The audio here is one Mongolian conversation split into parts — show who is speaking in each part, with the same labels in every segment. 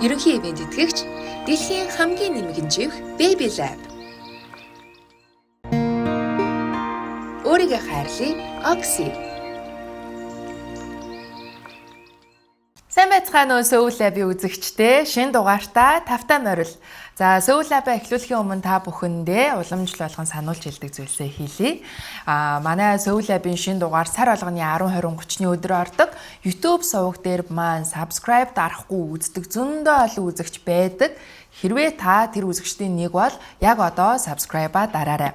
Speaker 1: Ерөнхий ивент итгэгч дэлхийн хамгийн нэмэгэн жив Baby Lab. Өөрийгөө хайрлая, Oxy. Сайн байцгаана уу Soul Lab-ийн үзэгчдээ. Шинэ дугаартаа тавтай морил. За Soul Lab-аа эхлүүлэхийн өмнө та бүхэндээ уламжлал болгон сануулж хэлдэг зүйлсээ хийлье. Манай Soul Lab-ийн шинэ дугаар сар болгоны 10:20:30-ны өдөр ордог. YouTube суваг дээр маань subscribe дарахгүй үздэг зөндөө олон үзэгч байдаг. Хэрвээ та тэр үзэгчдийн нэг бол яг одоо subscribe-а дараарай.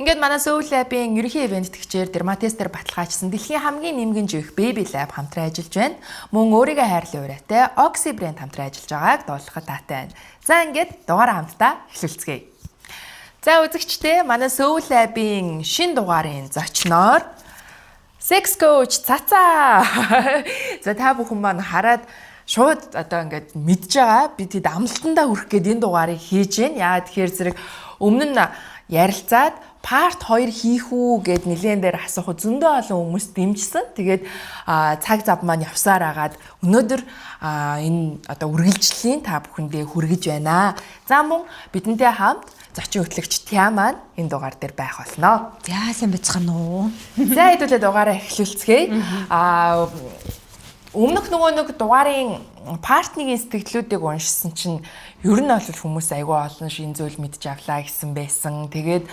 Speaker 1: Ингээд манай Soul Lab-ийн ерөнхий ивент итгэгчээр Дерматестер баталгаажсан дэлхийн хамгийн нэмгэн живэх Baby Lab хамтран ажиллаж байна. Мөн өөрийгөө хайрлах урайтай Oxy брэнд хамтран ажиллаж байгааг дуулахад таатай байна. За ингээд дугаараа хамтдаа эхлүүлцгээе. За үзэгчдээ манай Soul Lab-ийн шинэ дугаарын зочноор Sex Coach Цацаа. За та бүхэн маань хараад шууд одоо ингээд мэдж байгаа. Би тэд амлалтандаа хүрэх гээд энэ дугаарыг хийж гин. Яагаад тэгэхээр зэрэг өмнө нь ярилцаад part 2 хийх үү гэд нэлээд дээр асуух зөндөө олон хүмүүс дэмжсэн. Тэгээд цаг зав маань явсаар агаад өнөөдөр энэ одоо үргэлжлэлийн та бүхэндээ хүргэж байна. За мөн бидэнтэй хамт зочин хөтлөгч Тя маань энэ дугаар дээр байх болно.
Speaker 2: За сайн байцгаана уу.
Speaker 1: За хэдүүлээ дугаараа эхлүүлцгээе. Өмнөх нөгөө нэг дугаарын part 1-ийн сэтгэлдлүүдийг уншсан чинь ер нь бол хүмүүс айгүй олон шин зүйл мэдж авлаа гэсэн байсан. Тэгээд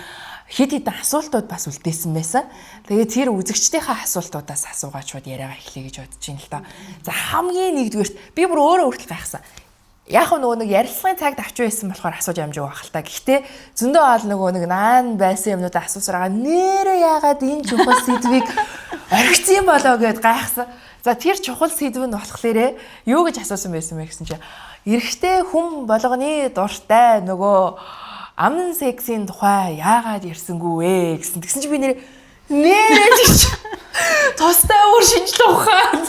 Speaker 1: хэд хэдэн асуултууд бас үлдээсэн байсан. Тэгээд тэр үзэгчдийнхээ асуултуудаас асуугаад шууд яриагаа эхлэе гэж бодож байна л доо. За хамгийн нэгдүгээрт би бүр өөрөө хүртэл гайхсан. Яг нөгөө нэг ярилцлагын цагт авч байсан болохоор асууж амжиг байх л та. Гэхдээ зөндөө ол нөгөө нэг наан байсан юмнуудаа асуусараа нэрээ яагаад энэ чухал сэдвийг орхисон болоо гэд гайхсан. За тэр чухал сэдв нь болохоор юу гэж асуусан байсан бэ гэсэн чинь эрэгтэй хүн болгоны дуртай нөгөө амн сексийн тухай яагаад ярьсангүй вэ гэсэн. Тэгсэн чинь би нэрээ тийч тустай өөр шинжлэх ухаан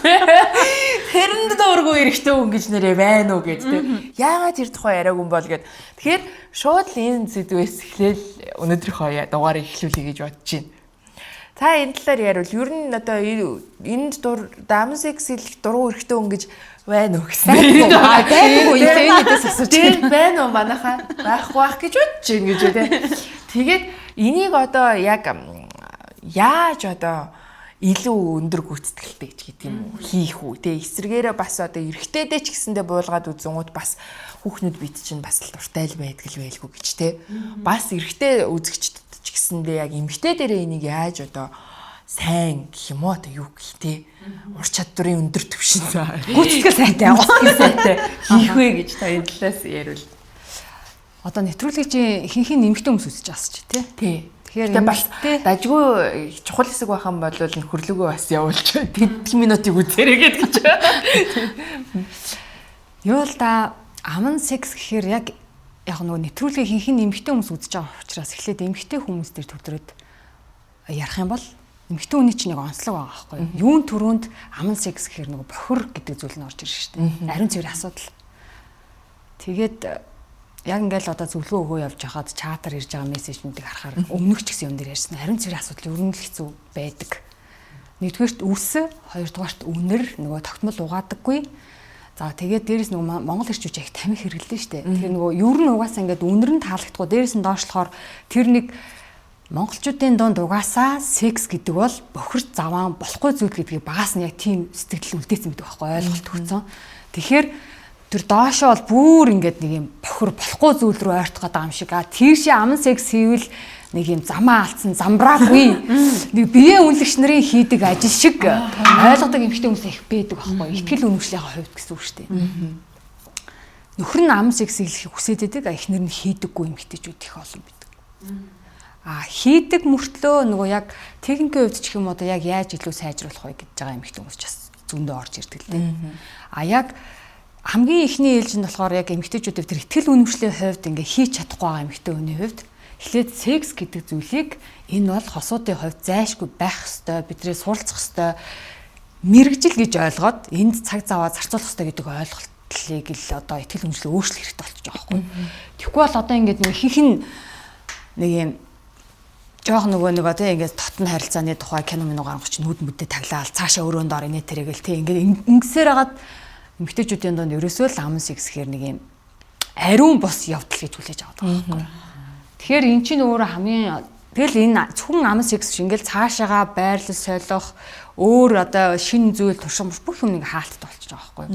Speaker 1: тэрэнд дөргөө эрэгтэй хүн гэж нэрээ байна уу гэж тийм. Яагаад тэр тухай яриаг юм бол гэд. Тэгэхээр шууд энэ сэдвээс эхлээл өнөөдрийнхөө дугаарыг эхлүүлэе гэж бодож байна. Та энэ талаар яривал ер нь одоо энд амн секс хэлэх дургу эрэгтэй хүн гэж байна уу гэсэн.
Speaker 2: Байгаагүй энэс асууж
Speaker 1: байна. Байна уу манайхаа байхгүй байх гэж бодож байна гэж үү. Тэгээд энийг одоо яг яаж одоо илүү өндөр гүйцэтгэлтэй гэдэг юм уу хийх үү те эсрэгээрээ бас одоо эрэгтэйдээ ч гэсэндээ буулгаад үзэнгууд бас хүүхнүүд бид чинь бас л дуртай л байдаг л байлгүй гэж те бас эрэгтэй үзэгчд ч гэсэндээ яг эмэгтэй дээрээ энийг яаж одоо сайн гэх юм уу одоо юу гэх те ур чадварын өндөр түвшин
Speaker 2: гүйцэтгэл сайтай
Speaker 1: хийх вэ гэж та энэ талаас яриул.
Speaker 2: Одоо нэвтрүүлгийн ихэнх нэмэгтэй хүмүүс үзэж байгаа ч тий.
Speaker 1: Тэгэхээр бас дажгүй чухал хэсэг байх юм бол нөхөрлөгөө бас явуулж тэд минутыг үзээрэй гэж.
Speaker 2: Юу л да аман секс гэхээр яг нөгөө нэвтрүүлгийн ихэнх нэмэгтэй хүмүүс үзэж байгаа учраас эхлээд эмэгтэй хүмүүс дээр төвдрөд ярих юм бол эмэгтэй хүний чинь нэг онцлог байгаа байхгүй юу? Юун төрөнд аман секс гэхээр нөгөө бохир гэдэг зүйл нь орж ирж шүү дээ. Ариун цэвэр асуудал. Тэгээд яг ингээл одоо зөвлөгөө өгөө явж хахад чатаар ирж байгаа мессежүүдийг харахаар өмнөх ч гэсэн юм дээр ярьсан. Ариун цэвэр асуудал ер нь л хэцүү байдаг. Нэгдүгээрт үс, хоёрдугаарт үнэр, нөгөө тогтмол угаадаггүй. За тэгээд дээрэс нөгөө Монгол ирчүүч их тамхи хэрэглэдэг шүү дээ. Тэгэхээр нөгөө ер нь угаасаа ингээд үнэр нь таалагдахгүй. Дээрэс нь доошлохоор тэр нэг монголчуудын дунд угаасаа секс гэдэг бол бохирч заваан болохгүй зүйл гэдгийг багаас нь яг тийм сэтгэл үлдээсэн байдаг байхгүй ойлголт төрсөн. Тэгэхээр тэр доошоо бол бүр ингээд нэг юм бохир болохгүй зүйл рүү ойртох гэдэг юм шиг. Тийшээ аман секс хийвэл нэг юм замаа алдсан замбраагүй нэг биеэ үнэлэгч нарын хийдэг ажил шиг ойлгодог эмэгтэй хүмүүс их байдаг байхгүй ихтгэл үнэмшлийн хувьд гэсэн үг шүү дээ. Нөхөр нь аман секс хийх хүсээд байдаг эхнэр нь хийдэггүй эмэгтэйчүүд их олон байдаг. Хийдэг мөртлөө нөгөө яг техникийн хувьд ч юм одоо яг яаж илүү сайжруулах вэ гэж байгаа эмэгтэй хүмүүс ч бас зөндөө орж ирдэг л дээ. Яг хамгийн ихний ээлж нь болохоор яг эмэгтэйчүүдийн тэр ихтгэл үнэмшлийн хувьд ингээ хийж чадахгүй байгаа эмэгтэй хүний хувьд эхлээд секс гэдэг зүйлийг энэ бол хосуудын хувьд зайлшгүй байх ёстой, бидний суралцах ёстой, мэрэгжил гэж ойлгоод энд цаг заваа зарцуулах ёстой гэдэг ойлголтыг л одоо ихтгэл үнэмшлийг өөрчлөх хэрэгтэй болчих жоох байхгүй. Тэгэхгүй бол одоо ингээд нэг хинхэн нэг юм жоох нөгөө нэг одоо ингээд тотны харилцааны тухай кино минь гаргах чинь нүд мүддээ таглаал цаашаа өрөөнд ор инээ тэрэгэл тий ингээд ингэсээр хагаад эмэгтэйчүүдийн донд ерөөсөө л аман секс гэхээр нэг юм ариун бос явдал гэж хүлээж аваад байгаа байхгүй. Тэгэхээр эн чинь өөрөө хамгийн тэгэл энэ зөвхөн аман секс ингээл цаашаага байрлал солих өөр одоо шинэ зүйл туршимж бүх юм нэг хаалттай болчихж байгаа байхгүй.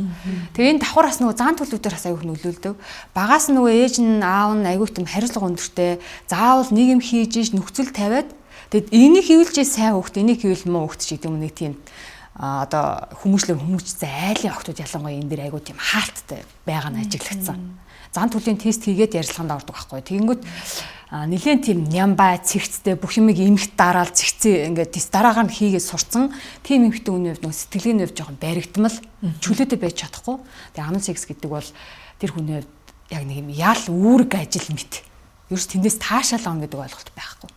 Speaker 2: Тэгээ энэ давхар бас нөгөө зан төлөвдөр бас аяг нөлөөлдөв. Багаас нөгөө ээж нь аав нь аяг их хариуцлага өндөртэй заавал нэг юм хийж иж нөхцөл тавиад тэгэд энийг хийлжээ сайн хөвгт энийг хийвэл муу хөвгт ч гэдэг юм нэг тийм одоо хүмүүжлэр айлын охтууд ялангуяа энэ дэр аягүй тийм хаалттай байгаа нь ажиглагдсан. Зан төлөвийн тест хийгээд ярилцлаганд ордог байхгүй. Тэгэнгүүт нэлээд тийм нямбай цэгцтэй бүх юмыг эмхт дараал цэгцээ ингээд тест дараагаар нь хийгээд сурцсан тийм эмхтэн үнэ хувьд сэтгэлийн хувьд жоохон баригдмал чөлөөтэй байж чадахгүй. Тэгээ аман секс гэдэг бол тэр хүний хувьд яг нэг юм ял үүрэг ажил мэт. Ерөөс тэндээс таашаал авна гэдэг ойлголт байхгүй.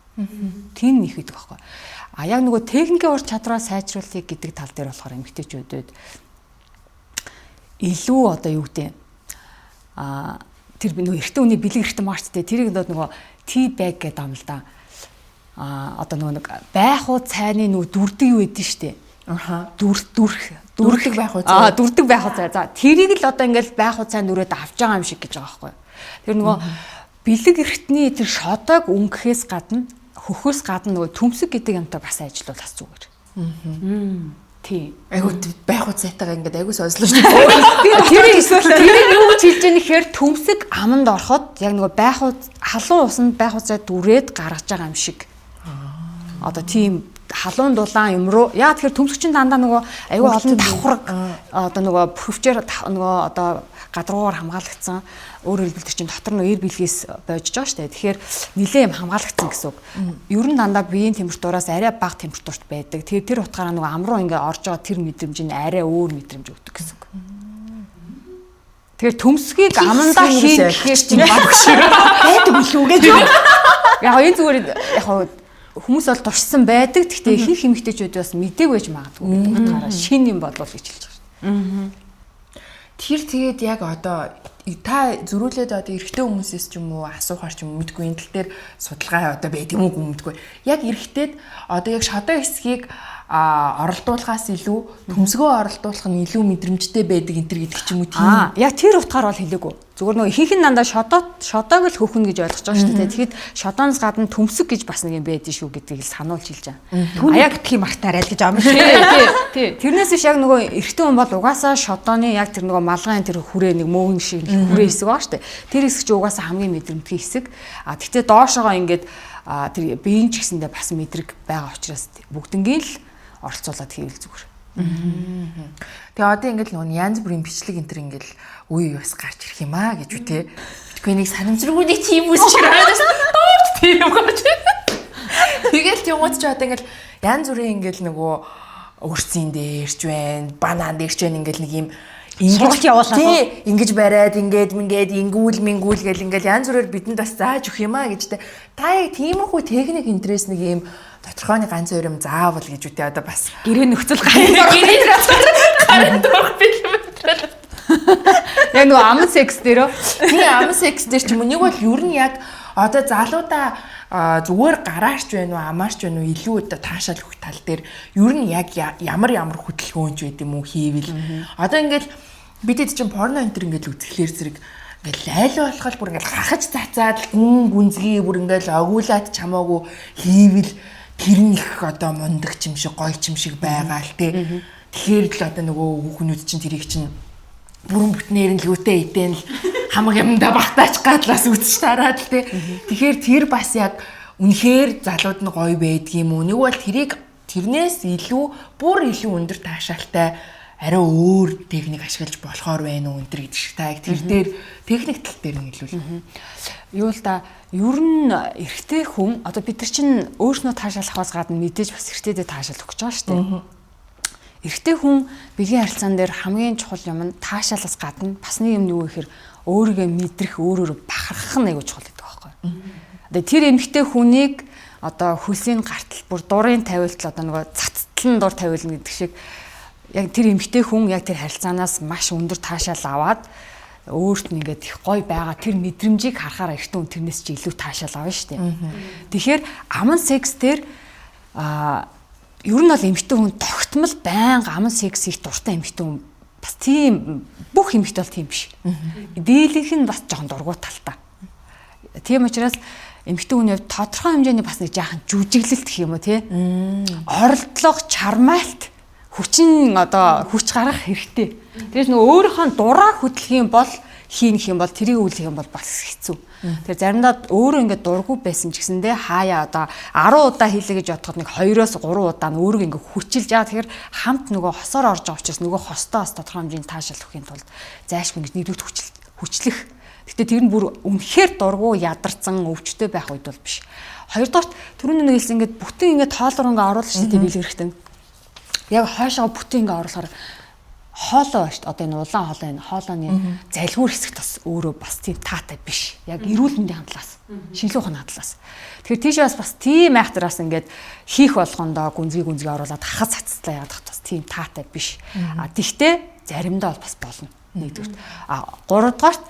Speaker 2: Тийм их гэдэг байхгүй. А яг нөгөө техникийн ур чадвараа сайжруулах гэдэг тал дээр болохоор эмэгтэйчүүдэд илүү одоо юу гэдэг тэр нөгөө эртний үний бэлэг эртний марчтэй тэрийг нөгөө tea bag гэдэг юм л да. Одоо нөгөө нэг байхуу цайны нөгөө дүрдэг юу гэдэг нь штэ. Дүрдэг байхуу цай. Дүрдэг байхуу цай. За тэрийг л одоо ингээл байхуу цай нүрээд авч байгаа юм шиг гэж байгаа байхгүй. Тэр нөгөө бэлэг эртний тэр шодог өнгөхөөс гадна хөхөөс гадна нөгөө төмсөг гэдэг юмтай бас ажиллавал бас зүгээр. Тийм.
Speaker 1: Айгуу байхуу цайтайгаа ингээд айгуу сонслоо шүү
Speaker 2: дээ. Тэр юу гэж хэлж яах гэхээр төмсөг аманд ороход яг нөгөө байхуу халуун усанд байхуу цай дүрээд гаргаж байгаа юм шиг. Одоо тийм халуун дулаан юм руу яа тэгэхээр төмсөгчин дандаа нөгөө айгуу олон давхар одоо нөгөө хөвчээр нөгөө одоо гадруугаар хамгаалагдсан өөрөөр хэлбэл чинь дотор нь эр бэлгээс бойж байгаа шүү дээ. Тэгэхээр нилээ юм хамгаалагдсан гэсэн үг. Ер нь дандаа биеийн температураас арай бага температурт байдаг. Тэгээ тэр утгаараа нөгөө ам руу ингээ орж байгаа тэр мэдрэмж нь арай өөр мэдрэмж өгдөг гэсэн үг. Тэгэхээр төмсгийг амандаа хийх гэхээр чинь баг шиг байдаг билүү гэж. Яг энэ зүгээр яг хүмүүс бол туршсан байдаг. Гэхдээ ихэнх эмэгтэйчүүд бас мдэггүй байж магадгүй гэдэг утгаараа шин юм болов гэж хэлж байгаа.
Speaker 1: Тэр тэгээд яг одоо та зөрүүлээд одоо эрэгтэй хүмүүсээс ч юм уу асуухаар ч юм мэдгүй энэ тал дээр судалгаа одоо байд юм уу мэдгүй. Яг эрэгтэйд одоо яг шодоо хэсгийг оролдуулахаас илүү төмсгөө оролдуулах нь илүү мэдрэмжтэй байдаг энэ төр гэдэг ч юм уу тийм.
Speaker 2: Яг тэр утгаар бол хэлээгүй. Зүгээр нөгөө ихэнх нь дандаа шодоог л хөхнө гэж ойлгож байгаа шүү дээ. Тэгэхэд шодооноос гадна төмсөг гэж бас нэг юм байдэн шүү гэдгийг л сануулж хэлж байгаа.
Speaker 1: Яг тийм мартаарай л гэж аамш.
Speaker 2: Тий. Тэрнээс биш яг нөгөө эрэгтэй хүн бол угаасаа шодооны яг тэр нөгөө малгайн тэр хүрээ нэг мөөгн шиг хүрээ хэсэг байгаа шүү дээ. Тэр хэсэг чи угаасаа хамгийн мэдрэмтгий хэсэг. Тэгтээ доошоогоо ингээд тэр биеийн ч гэсэндээ бас мэдрэг байгаа учраас бүгднгийн л оролцуулаад хийвэл зүгээр.
Speaker 1: Тэгээ одоо ингээд нөгөө янз бүрийн бичлэг энэ төр ингээд үе бас гарч ирэх юм аа гэж үү те. Тэгэхгүй нэг санамжргуудыг тийм үсч хараад дууч тийм гооч. Тэгэл тиймүүд ч одоо ингээд янз бүрийн ингээд нөгөө өрцийн дээрч байна, банан дээрч байна ингээд нэг юм
Speaker 2: сургалт явуулаад
Speaker 1: тий ингэж бариад ингээд ингүүл гэл ингээд янз бүрээр бидэнд бас зааж өгөх юм аа гэж те. Та яг тиймэрхүү техник интерес нэг юм тодорхой нэг ганц хоёр юм заавал гэж үтэй одоо бас
Speaker 2: гэрээ нөхцөл гараад яг нөгөө аман секс дээр
Speaker 1: тий аман секс дээр ч юм уу нэг бол ер нь яг одоо залуудаа зүгээр гараарч байна уу амаарч байна уу илүү одоо таашаал өгөх тал дээр ер нь яг ямар хөдөлгөөнч байд юм уу хийвэл одоо ингээд бидэд чинь порно энтер ингээд үзэхлээр зэрэг ингээд лайлуу болохол бүр ингээд хахаж цацаад гүнзгий бүр ингээд огуулаад чамаагүй хийвэл тэр нь их одоо мундаг юм шиг гоё юм шиг байгаа л тий. Тэгэхээр л одоо нөгөө хүүхнүүд чинь тэрийг чинь бүрэн бүтнээр нь лүүтэй идээн л хамаг юмдаа багтаач гадлаас үтж тараад л тий. Тэгэхээр тэр бас яг үнэхээр залууд нь гоё байдгийм үү? Нэг бол тэрнээс илүү бүр илүү өндөр таашаалтай арай өөр техник ашиглаж болохоор байна уу өнтер гэдэг шиг та яг тэр дээр техник тал дээр нь хэлвэл
Speaker 2: юу л да ер нь эрэгтэй хүн одоо бид нар чинь өөрснөө таашаалахаас гадна мэдээж бас эрэгтэйдээ таашаал өгч байгаа шүү дээ. Эрэгтэй хүн биеийн харилцаан дээр хамгийн чухал юм нь таашаалаас гадна бас нэг юм юу гэхээр өөрийгөө мэдрэх өөрөөрөө бахархах нь аягүй чухал гэдэг байхгүй. Одоо тэр эмэгтэй хүнийг одоо хөлсийн гартал бүр дурын тавилтал одоо нөгөө цацтлан дур тавилна гэдэг шиг яг тэр эмэгтэй хүн яг тэр харилцаанаас маш өндөр таашаал аваад өөрт нь ингээд их гоё байгаа тэр мэдрэмжийг харахаар эртэн хүн тэрнээс чи илүү таашаал авна шүү дээ. Тэгэхээр аман секс дээр ер нь бол эмэгтэй хүн тогтмол байнга аман секс их дуртай эмэгтэй хүн бас тийм бүх эмэгтэй бол тийм биш. Дийлэнх нь бас жоохон дургуй талтай. Тийм учраас эмэгтэй хүний хувьд тодорхой хэмжээний бас нэг жаахан жүжиглэлт гэх юм уу тий. Оролдлого, чармайлт, хүчин хүч гаргах хэрэгтэй. Тэрээс нөгөө өөрийнхөө дураа хөдлөх юм бол хийнх юм бол тэрийг үлдэх юм бол бас хэцүү. Тэгэхээр заримдаа өөрөө ингээд дургу байсан ч гэсэндээ хаяа 10 удаа хийлээ гэж бодоход нэг 2-3 удаа нь өөрийгөө ингээд хүчилж яа. Тэгэхээр хамт нөгөө хосоор орж байгаа учраас нөгөө хостоо бас тодорхой хэмжээний таашаал өгөхийн тулд зайшгүй ингээд нэгдүгт хүчлэх. Гэтэ тэр нь бүр үнэхээр дургу ядарсан өвчтөй байх үед бол биш. Хоёрдоорт түрүүний нэг хэлсэн ингээд бүтэн ингээд тоолоор ингээд оруулах хэрэгтэй бэлэг хэрэгтэй. Яг хойшоо бүтэн ингээд оруулахаар хоолоо шүү дээ. Одоо энэ улаан хоолой энэ хоолойны залгуур хэсэгт бас өөрөө бас тийм таатай биш. Яг эрүүл мэндийн хандлаас, шинжилгээ ухааны хандлаас. Тэгэхээр тийшээс бас тийм айхтараас ингээд хийх болгондоо гүнзгий оруулаад хахад цацлаа яадах бас тийм таатай биш. Тэгтээ заримдаа бол бас болно. Нэгдүгürt. Гуравдугаарт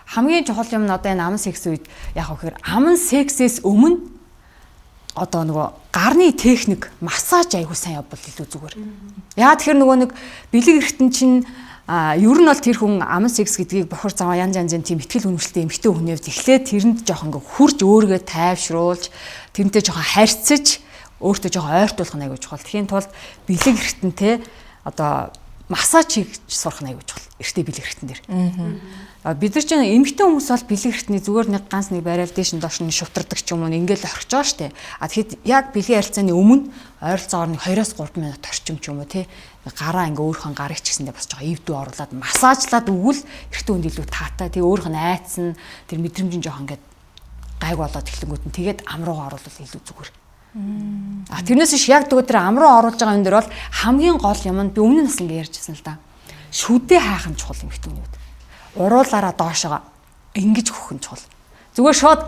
Speaker 2: хамгийн чухал юм нь одоо энэ аман секс үед яг гэхээр аман сексээс өмнө одоо нөгөө гарны техник массаж айгуу сайн явбал илүү зүгээр. Яа тэгэхээр нөгөө нэг бэлэг эргэтэн чинь ер нь бол тэр хүн аман секс гэдгийг бохор заваа янз янзын тийм ихтгэл үнэмшилтэй эмэгтэй хүний хувьд эхлээд тэрэнд жоохон ингээ хурж өөрийгөө тайвшруулж тэрнтэй жоохон харьцаж өөртөө жоохон ойртуулах нь айгуу чухал. Тэхийн тулд бэлэг эргэтэнтэй одоо массаж хийж сурах нь айгуу чухал. Эртний бэлэг эргэтэн дээр. Бид нар ч эмэгтэй хүмүүс бол бэлэг эргэтний зүгээр нэг ганц нэг барайл дэш нь доош нь шувтардаг ч юм уу ингээл орхиж байгаа штэ. Тэгэхэд яг бэлгийн харилцааны өмнө ойролцоогоор нэг 2-3 минут орчим ч юм уу тий. Гараа ингээ өөрийнхөө гарыг ч гэсэндээ бас жоо ивдүү оруулаад массажлаад өгвөл эртний хүнд илүү таатай. Тэгээ өөрийнх нь айцсан тэр мэдрэмжийн жоох ингээд гайг болоод эхлэнгүүт нь тэгээд ам руугаа оруулах илүү зүгээр. Тэрнээс ш яг дөө тэр ам руу оруулж байгаа юм дээр бол хамгийн гол юм нь би өмнө нь бас ингээ ярьжсэн л да. Шүдээ хайх нь чухал эмэгтэй хүмүүс. Уруулаараа доошоо ингэж хөх нь чухал. Зүгээр шууд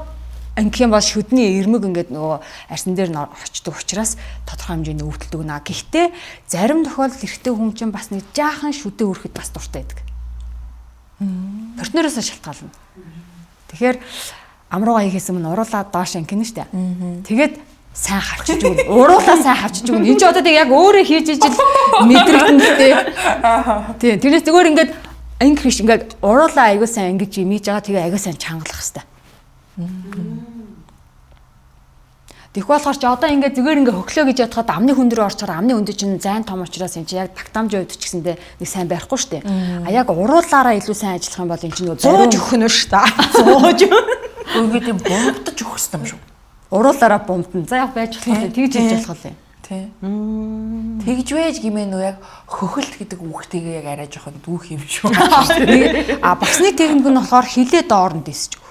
Speaker 2: ангих юм бол шүдний ирмэг ингээд нөгөө арсан дээр нь очдөг учраас тодорхой хэмжээний өвдөлт өгнө. Гэхдээ зарим тохиолдолд эрэгтэй хүн чинь бас нэг жаахан шүдээ өрөхөд бас дуртай байдаг. Партнероос шалтгаална. Тэгэхээр амруугаа хийхээс өмнө уруулаад доош ангих нь штэ. Тэгээд сайн хавчиж өгнө. Уруулаа сайн хавчиж өгнө. Энд ч одоо яг өөрөө хийж ижил мэдрэгдэнтэй. Тийм. Тэрнээс зүгээр ингээд ангих биш ингээд уруулаа аягүй сайн ангиж имиж байгаа тэгээ аягүй сайн чангалах хэвээр. Тэгэх болохоор ч одоо ингээд зүгээр ингээд хөглөө гэж ядахад амны хүн дээр орчоор амны өндөр чинь зайн том учраас энэ чинь яг тагтамжийн хувьд ч гэсэндээ нэг сайн барихгүй штэ. Яг уруулаараа илүү сайн ажиллах юм бол энэ чинь зууж өгөх нь штэ. Зууж. Үгүй тийм бомбдож өгөх юм шүү. Уруулаараа бомбтон. За яг байж болох юм. Тэгж хийж болох юм.
Speaker 1: Тий. Тэгж байж гимээ нөө яг хөхөлт гэдэг үгтэйгээ яг арай жоохон дүүх юм шүү.
Speaker 2: Багсны техник нь болохоор хилээ доорн дэсэж өгөх.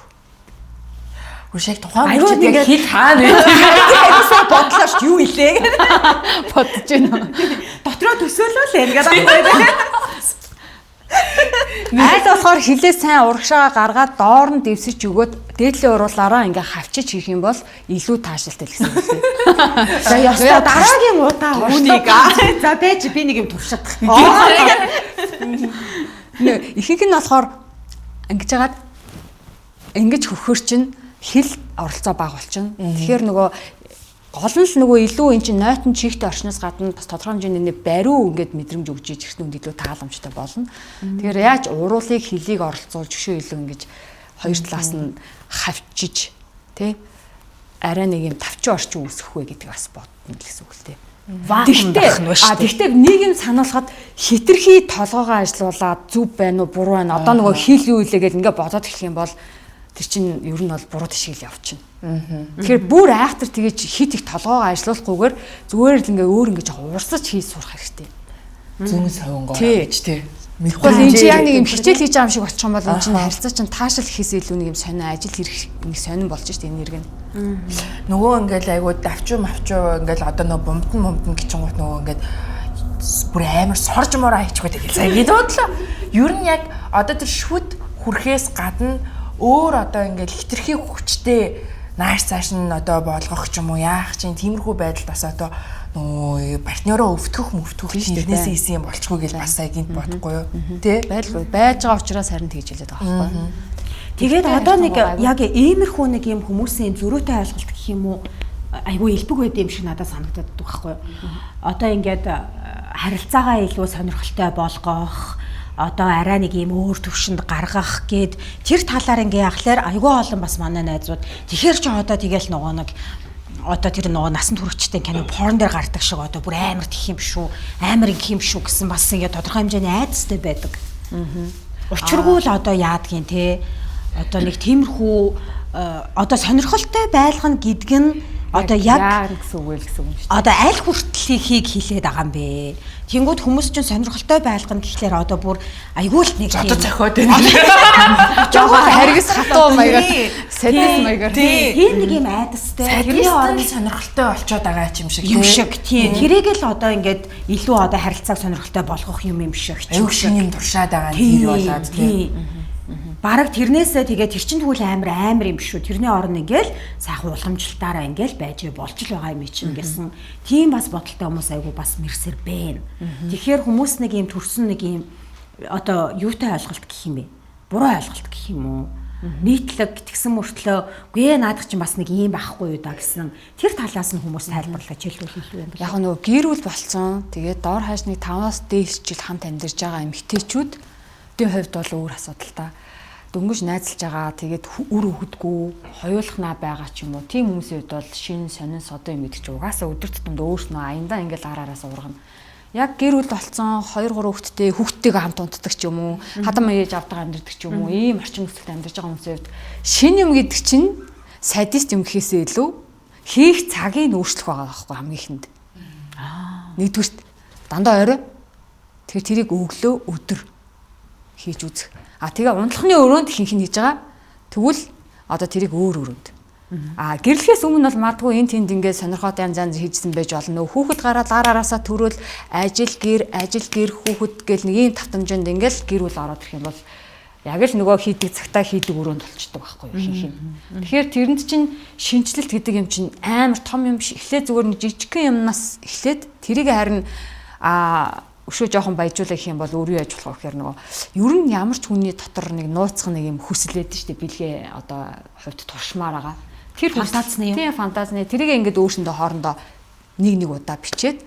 Speaker 1: Үшэг тухайн үед яг хил хаана вэ?
Speaker 2: Айгуусаа бодлоош юу илээ гэж бодож байна.
Speaker 3: Дотроо төсөөлөл ингээд
Speaker 2: Айл болохоор хилээ сайн урагшаа гаргаад доор нь дэвсэж өгөөд дээдлийн уруулаараа ингээ хавчиж хийх юм бол илүү таашаалтай л гэсэн үг тийм.
Speaker 3: За ястаа дараагийн удаа үнийг за байж би нэг юм туршаад.
Speaker 2: Ихэнх нь болохоор ингэж хагаад ингэж хөхөр чинь хил оролцоо баг болчихно. Тэгэхээр нөгөө гол нь л нөгөө илүү эн чинь нойтон чихтэй орчноос гадна бас тодорхой хэмжээний бариу ингээд мэдрэмж өгж иж ирсэн үнд илүү тааламжтай болно. Тэгэхээр яаж уруулыг хилийг оролцуулж өшөө илүү ингэж хоёр талаас нь хавчиж тий арай нэг юм тавчин орчин үүсгэх вэ гэдэг бас бодно гэсэн үг л тий. Гэхдээ нэг юм сануулхад хитрхи толгоогоо ажилуулад зүв байна уу буруу байна. Одоо нөгөө хил юу илээ гэж ингээд бодоод эхлэх юм бол тэр чинь ер нь бол буруу тишгэл явчихна. Тэгэхээр бүр айхтар тэгэж хит их толгоогоо ажилуулахгүйгээр зүгээр л ингээ өөр ингээ жоо урсаж хийж сурах хэрэгтэй.
Speaker 1: Зүүн совингоо гэж тий.
Speaker 2: Тэгвэл энэ чинь яг нэг юм хичээл хийж байгаа юм шиг болчих юм бол энэ чинь харилцаа чинь таашаал хийхээс илүү нэг юм сонио ажил хэрэг нэг сонирн болж штэ энэ нэрг нь.
Speaker 1: Нөгөө ингээл айгуу давчуу мавчуу ингээл одоо нөгөө бомбтон гिचэнгуут нөгөө ингээд бүр амар сорж мороо хийчихгүй тэгэл сая гээд бодлоо. Ер нь яг одоо тэр шүд хүрхээс гадна өөр одоо ингээл хитрхи хүчтэй нааш цааш нь одоо болгох ч юм уу яах чинь тиймэрхүү байдалд бас одоо нөө партнероо өвтгөх тэрнээсээ хийсэн юм болчихгүй гэж бас сая гинт бодохгүй юу тий
Speaker 2: байлгүй байж байгаа учраас харин тэгж хэлээд байгаа байхгүй.
Speaker 3: Тэгээд одоо нэг яг иймэрхүү нэг юм хүмүүсийн зөрүүтэй ойлголт гэх юм уу айгүй элбэг байд юм шиг надад санагдаад байгаа байхгүй юу. Одоо ингээд харилцаагаа илүү сонирхолтой болгох одоо арай нэг юм өөр төвшөнд гаргах гээд тэр талаар ингээ яхахлаар айгүй олон бас манай найзууд тэгэхээр ч одоо тэгэл нөгөө нэг одоо тэр нөгөө насан туршидтэй кино порн дээр гардаг шиг одоо бүр амар тэх юм шүү амар ингэх юм шүү гэсэн бас ингээ тодорхой хэмжээний айдастай байдаг. Учиргүй л одоо яадгийн те одоо нэг тиймэрхүү одоо сонирхолтой байлгана гэдг нь одоо яг
Speaker 2: гэсэн үг л гэсэн юм шүү.
Speaker 3: Одоо аль хүртэлхийг хэлээд байгаа юм бэ? Тэнгүүд хүмүүс чинь сонирхолтой байлгана гэхлээр одоо бүр айгүй л нэг
Speaker 1: одоо зохиод байна.
Speaker 2: Жохоо харгас хатуу маягаар садис маягаар
Speaker 3: тийм нэг юм айдастай
Speaker 1: тэрний орны сонирхолтой болчиход байгаа юм шиг
Speaker 3: тийм тэрийг л одоо ингээд илүү одоо харилцааг сонирхолтой болгох юм шиг
Speaker 1: аюу шинийн туршаад байгаа нь тэр болоод тийм
Speaker 3: бараг тэрнээсээ тэгээ тэр чин тэгвэл амар юм шүү. Тэрний орн ингээл сайхан уламжлалтаараа ингээл байж болж л байгаа юм чинь гэсэн. Тийм бас бодолтой хүмүүс айгу бас мэрсэр байна. Тэгэхээр хүмүүс нэг юм төрсөн нэг юм одоо юутай ойлголт гэх юм бэ? Буруу ойлголт гэх юм уу? Нийтлэг тэгсэн мөртлөө үгүй наадах чинь бас нэг юм байхгүй юу да гэсэн. Тэр талаас нь хүмүүс тайлбарлаж хэлүүлэх юм байна.
Speaker 2: Яг нөгөө гэр бүл болцсон. Тэгээд доор хаяж нэг 5-аас дээш жил хамт амьдарч байгаа эмэгтэйчүүд тийм хувьд бол өөр асуудал та. Дөнгөж найзалж байгаа тэгээд үр өгдөггүй хоёулахнаа байгаа ч юм уу. Тийм хүмүүсийн хувьд бол шин сонин содоо юм гэдэг чи угаасаа өдөр тутамд өөрснөө аяндаа ингээл араараас ургана. Яг гэр бүл болцсон 2-3 хүүхэдтэй хүүхдтэйгээ хамт унтдаг ч юм уу. Хадам ээж авдаг амьдардаг ч юм уу. Ийм орчин нөхцөлд амьдарч байгаа хүмүүсийн хувьд шин юм гэдэг чинь садист юм гэхээсээ илүү хийх цагийг өөрчлөх байгаа байхгүй хамгийн ихэнд. Нэгдүгürt дандаа орой. Тэгэхээр тэрийг өглөө өдөр хийж үзэх. Тэгээ унтлахны өрөөнд хинх нь хийж байгаа. Тэгвэл одоо тэрийг өөр өрөөнд. Гэрлэхээс өмнө бол магадгүй энэ тэнд ингээд сонирхоод янз хийжсэн байж болно. Хүүхэд гараад араасаа төрөөл ажил гэр хүүхэд гэл нэг юм тавтамжинд ингээд гэр бүл ороод ирэх юм бол яг л нөгөө хийдэг цагтаа хийдэг өрөөнд болчдөг байхгүй юу хинх нь. Тэгэхээр тэрэнд чинь шинжлэлт гэдэг юм чинь амар том юм биш. Эхлээд зүгээр нэг жижигхэн юмнаас эхлээд тэрийг харин өшөө жоохон баяжуулах гэх юм бол өөрөө яаж болох вэ гэхээр нөгөө ер нь ямар ч хүний дотор нэг нууцх нэг юм хүслээд штэ бэлгээ одоо хувьд туршмаар байгаа. Тэр
Speaker 3: фантазны юм.
Speaker 2: Тийм фантазны. Тэрийг ингээд өөрсөндөө хоорондоо нэг удаа бичээд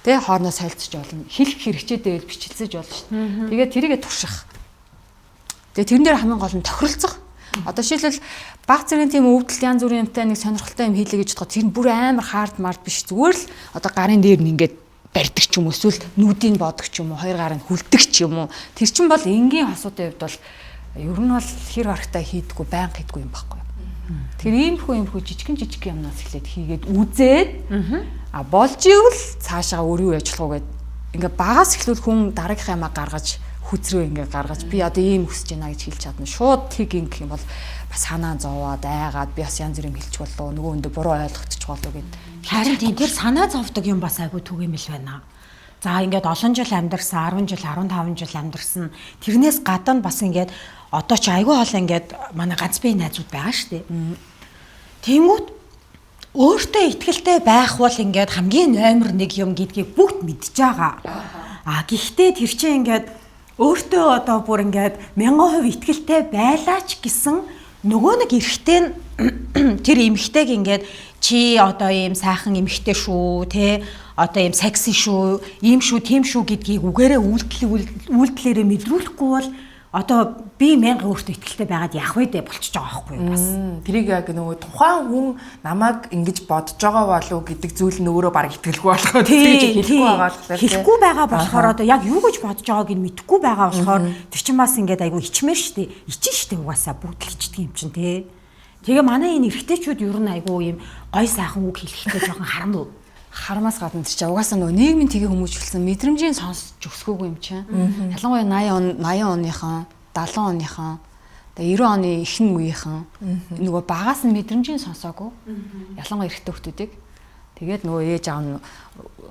Speaker 2: тэгээ хоорондоо солилцож болно. Хэлэх хэрэгцээтэй байл бичилсэж болно штэ. Тэгээд тэрийгэ турших. Тэгээ тэрэн дээр хамгийн гол нь тохиролцох. Одоо жишээлбэл баг зэргийн тийм өвдөлт янз бүрийн юмтай нэг сонирхолтой юм хийлээ гэж бодоход тэр нь бүр амар хард мард биш зүгээр л одоо гарын дээр нь ингээд барьдаг ч юм уу эсвэл нүдийг бодог ч юм уу хоёр гарыг хүлдэг ч юм уу тэр чинь бол энгийн асуудын хувьд бол ер нь бол хэр харагтай хийдэггүй байнга хийдэггүй юм байхгүй. Тэр иймэрхүү жижигхэн юмнаас эхлээд хийгээд үзээд болж ивэл цаашаа өөр юу яж болох вэ гэд ингээ багаас эхлүүл хүн дараагийнхаа ямаа гаргаж хүзрөө ингээ гаргаж би одоо ийм өсөж байна гэж хэлж чадна. Шууд тэг ингэх юм бол бас санаа зовоод айгаад би бас янз бүр юм хэлчих болоо нөгөө өндө буруу ойлгогдчих болоо гэд.
Speaker 3: Харин тийм тэр санаа зовдөг юм бас айгүй түгээмэл байна. За ингээд олон жил амьдарсан 10 жил 15 жил амьдарсан тэрнээс гадна бас ингээд одоо ч айгүй хоол ингээд манай ганц бие найзууд байгаа шүү дээ. Тэнгүүт өөртөө ихтгэлтэй байх бол ингээд хамгийн номер 1 юм гэдгийг бүгд мэдж байгаа. Гэхдээ тэр чинь ингээд өөртөө одоо бүр ингээд 1000% ихтгэлтэй байлаа ч гэсэн нөгөө нэг эрэгтэй тэр эмэгтэйг ингээд чи одоо ийм сайхан эмэгтэй шүү те одоо ийм секси шүү ийм шүү тийм шүү гэдгийг үгээрээ үйлдэлээрээ мэдрүүлэхгүй бол одоо би 1000 өөртөө ихтгэлтэй байгаад яах вэ болчихж байгаа байхгүй юу бас
Speaker 1: тэрийг яг нөгөө тухайн хүн намайг ингэж бодож байгаа болов гэдэг зүйл нь өөрөө баг итгэлгүй болох гэж хэлэхгүй байгаа болохоор
Speaker 3: хэлэхгүй байгаа болохоор одоо яг юу гэж бодож байгааг нь мэдэхгүй байгаа болохоор тэр чинь бас ингээд айгүй ичмээр штэ ичин штэ угаасаа бүгд л ичдэг юм чинь те тэгээ манай энэ эрэгтэйчүүд ер нь айгүй юм гой сайхан үг хэлэхдээ жоохон хараму
Speaker 2: харамаас гадна тэр чинь угаасаа нөгөө нийгмийн тгээ хүмүүжүүлсэн мэдрэмжийн сонсож өсгөөгүй юм чинь. Ялангуяа 80 оныхан, 70 оныхан, тэгээ 90 оны ихэнх үеийнхэн нөгөө багаас нь мэдрэмжийн сонсоогүй. Ялангуяа эрэгтэй хүмүүсийг тэгээд нөгөө ээж аав нь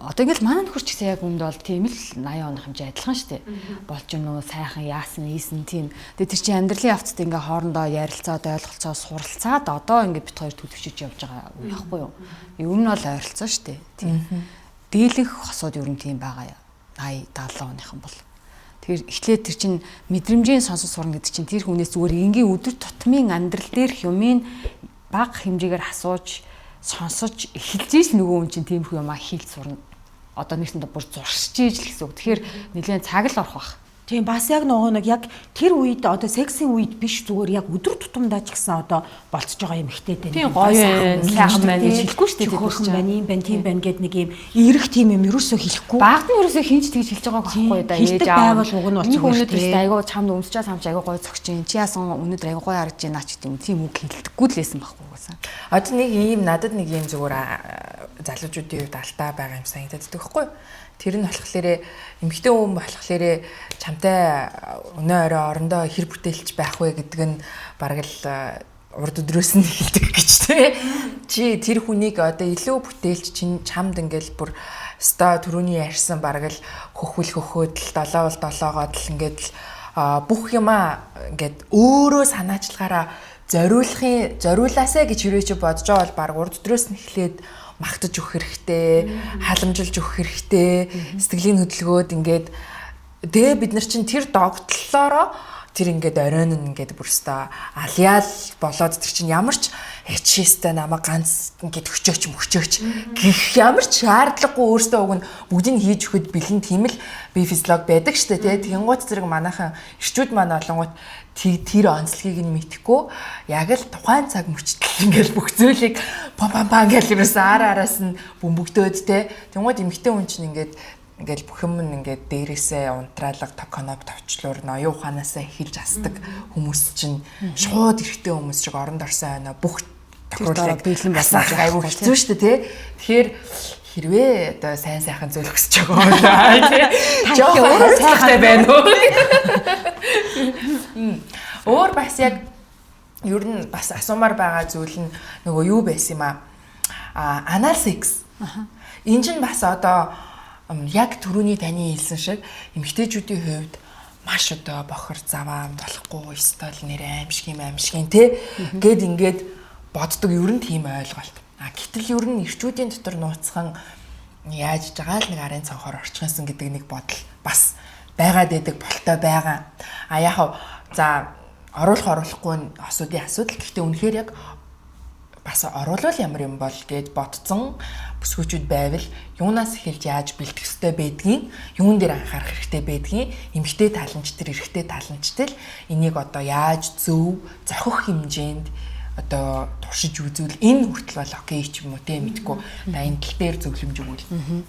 Speaker 2: одоо ингээл манай нөхөр ч гэсэн яг үнд бол тийм л 80 оны хэмжээ адилхан шүү дээ. Болж юм нөгөө сайхан яасан ийсэн тийм. Тэгээд тэр чинь амьдралын явцад ингээ хоорондоо ярилцаад ойлголцоо суралцаад одоо ингээ бит хоёр төлөвшөж явж байгаа үе яахгүй юу? Ер нь бол ойролцоо шүү дээ. Тийм. Дийлэнх хосууд ер нь тийм байгаа 80 70 оныхан бол. Тэгэхээр эхлээд тэр чинь мэдрэмжийн сонсож сурна гэдэг чинь тэр хүнээс зүгээр энгийн өдөр тутмын амьдрал дээрх юмыг бага хэмжээгээр асууж сонсож эхэлж ил нөгөө хүн чинь тиймэрхүү юмаа хийл сурна. Одоо нэгсэндээ бүр зуршиж ижил гэсэн үг. Тэгэхээр нэлээд цаг л орох бах.
Speaker 3: Тийм бас яг нөгөө нэг яг тэр үед одоо сексийн үед биш зүгээр яг өдөр тутамдаа ч гэсэн одоо болцож байгаа юм ихтэй дээ.
Speaker 2: Тийм гоё сайхан байна гэж хэлэхгүй шүү дээ.
Speaker 3: Хөөрхөн байна, юм байна, тийм байна гэд нэг юм эрэх тийм юм ерөөсөө хэлэхгүй.
Speaker 2: Багт нь ерөөсөө хинч тэгж хэлж байгаа байхгүй да.
Speaker 3: Ээж аав байвал уг нь бол
Speaker 2: зүгээр тийм. Айгуу чамд өмсчээ самч айгуу гоё цогч юм. Чи яасан өнөөдөр айгуу гоё харж байна ч гэдэг юм. Тийм үг хэлдэггүй л байсан байхгүй уусаа.
Speaker 1: Одоо нэг ийм надад нэг ийм зүгээр залуучуудын үед алтаа байгаа юм санагдаад байхгүй. Тэр нь болохоор эмэгтэй хүн болохоор чамтай өнөө орой орондоо хэр бүтээлч байх вэ гэдэг нь бараг л урд өдрөөс нь эхэлдэг гэж тий. Чи тэр хүнийг одоо илүү бүтээлч чамд ингээл бүр ста түрүүний ярьсан бараг л хөхөд л 7-7-гоод л ингээд бүх юма ингээд өөрөө санаачлагаараа зориулаасаа гэж хэрвээ чи бодож байгаа бол бараг урд өдрөөс нь эхлээд магтаж өгөх хэрэгтэй, халамжилж өгөх хэрэгтэй, сэтгэлийн хөдөлгөөд ингээд тэгээ бид нар чинь тэр догтлолоороо тэр ингээд оройн нь ингээд бүрстэ алиал болоод тэр чинь ямар ч хичээстэй намайг ганц ингээд хөчөөч гэх ямар ч шаардлагагүй өөртөө уг нь бүгдийг хийж өгөхөд бэлэн тийм л бие физиолог байдаг штэ тий. Тэнгуут зэрэг манайхан эрчүүд маань олонгууд тэр онцлогийг нь мэдхгүй яг л тухайн цаг мөчтөл ингээд бүх зүйлийг пам гэж ерөөсөө араас нь бөмбөгдөөд тий. Тэнгуут эмэгтэй хүн чинь ингээд бүх юм ингээд дээрээсээ унтраалга токоноп товчлуур ноён ухаанаасаа эхэлж асдаг хүмүүс чинь шууд эрэгтэй хүмүүс шиг оронд орсон байна. Бүх тохиолдлыг бэлэн басах айгүй хэцүү шүү дээ тий. Тэгэхээр хэрвээ одоо сайн сайхан зүйл хүсэж байгаа бол тий. Жоохон сайхтай байна уу? Өөр бас яг ер нь бас асуумаар байгаа зүйл нь нөгөө юу байсан юм анал секс. Энэ чинь бас одоо яг түрүүний таны хэлсэн шиг эмэгтэйчүүдийн хувьд маш одоо бохор заваа болохгүй стол нэр аимшиг те гээд ингээд боддог ер нь тийм ойлголт. Гэтэл ер нь эрчүүдийн дотор нууцхан яаж байгаа л нэг арын цонхоор орчихсон гэдэг нэг бодол бас байгаад байдаг болтой байгаа. Яг за оруулахгүй нь асуудал. Гэхдээ үнэхээр яг бас оруулал ямар юм бол гэж бодцсон бүсгүүчүүд байвал юунаас эхэлж яаж бэлтгэх ёстой байдгийг, юун дээр анхаарах хэрэгтэй байдгийг, эмэгтэй таламж төр эрэгтэй таламжтай л энийг одоо яаж зөв зохих хэмжээнд одоо туршиж үзвэл энэ хүртэл бол окей ч юм уу те мэдгүй. Энэ тал дээр зөвлөмж өгвөл.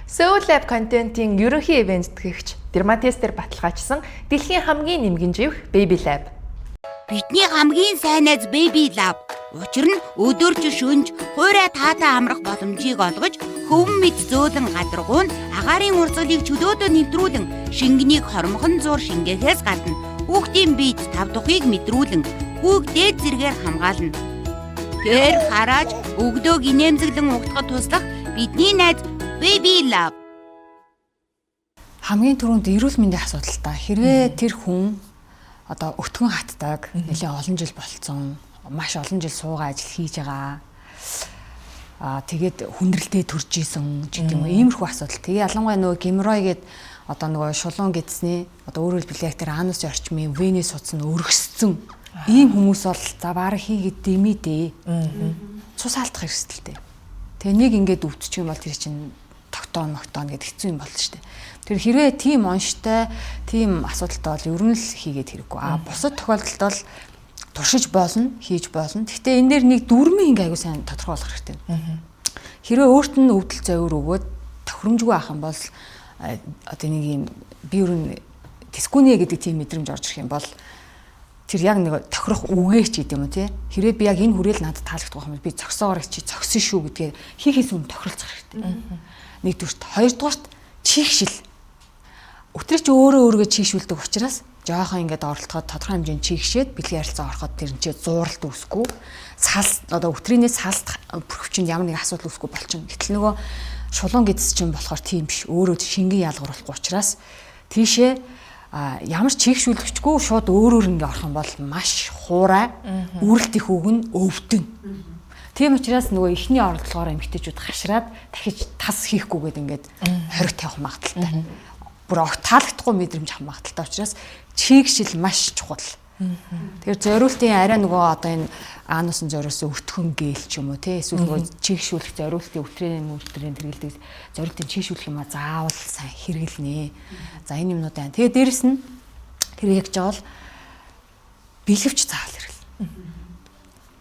Speaker 1: Soul Lab контентын ерөнхий ивент тэтгэгч Дерматестер баталгаажсан дэлхийн хамгийн нэмгэн живх Baby Lab.
Speaker 4: Бидний хамгийн сайн найз Baby Lab. Учир нь өдөрж шөнж хуурай таатай амрах боломжийг олгож хөвөн мэд зөөлөн гадаргуун агаарын урсгалыг чөлөөдөө нэвтрүүлэн шингэнийг хормхон зур шингээхээс гадна хүүхдийн биед тав тухыг мэдрүүлэн хүүг дээд зэргээр хамгаална. Тэр харааж өгдөөг инээмзэглэн угтахад туслах бидний найз Baby Lab.
Speaker 2: Хамгийн түрүүнд эрүүл мэндийн асуудалтай. Хэрвээ тэр хүн одоо өтгөн хатдаг, нэлээд олон жил болцсон, маш олон жил суугаа ажил хийж байгаа. Тэгээд хүндрэлтэй төрж исэн ч гэдэг юм. Иймэрхүү асуудал. Тэгээ ялангуяа нөгөө геморрой гээд одоо нөгөө шулуун гэдсний одоо өөрөөр хэлбэл яг тэр анусын орчмын венес судас нь өргөсцөн. Ийм хүмүүс бол за баараа хийгээд дэмий дээ. Цус алдах хэрэгсэлтэй. Тэгээ нэг ингээд өвдчих юм бол тэр чинь тогтоон гэдэг хэцүү юм болно шүү дээ. Тэр хэрвээ тийм онштой, тийм асуудалтай бол ер нь л хийгээд хэрэггүй. Бусад тохиолдолд бол туршиж болно, хийж болно. Гэхдээ энэ дээр нэг дүрмийн ингээ аягүй сайн тодорхойлох хэрэгтэй. Хэрвээ өөрт нь өвдөл зовир өгөөд тохиромжгүй ах юм бол одоо нэг юм би ер нь тэскүнэ гэдэг тийм мэдрэмж орж ирэх юм бол тэр яг нэг тохирох үгээч гэдэг юм уу тий. Хэрвээ би яг энэ хүрээл надад таалагдах юм бол би зогсоогоор чи зогсон шүү гэдгээ хийхээс өмнө тохиролцох хэрэгтэй. Нэгдүгürt, хоёрдугаарт чихшил. Өтрич өөрөө чихшүүлдэг учраас жоохон ингээд оролцоход тодорхой хэмжээнд чихшээд бэлгийн харилцаа ороход тэр нь зууралт үүсэхгүй. Салс одоо өтрийнээс салт бүрхвчинд ямар нэг асуудал үүсэхгүй болчихно. Гэтэл нөгөө шулуун гэдс чинь болохоор тийм биш. Өөрөө шингэн ялгаруулахгүй учраас тийшээ ямар ч чихшүүлэгчгүй шууд өөрөөр ингээ орох юм бол маш хуурай үрэлт их өгн өвдөн. Тийм учраас нөгөө ихний оролдлогоор эмэгтэйчүүд хашраад дахиж тас хийхгүйгээд ингээд хориг тавих магадaltaй. Бүр огт таалагдахгүй мэдрэмж авах магадaltaй учраас чигшил маш чухал. Тэгэхээр зориултын арай нөгөө одоо энэ анус нь зориулсан өтгөн гээл ч юм уу тий эсвэл нөгөө чигшүүлэх зориултын өтрийн тэргэлдэг зориултын чигшүүлэх юм а заавал сайн хэрэглэнэ. За энэ юмнууд байна. Тэгээд дээрэс нь тэр яг жаал бэлгэвч заавал хэрэглэнэ.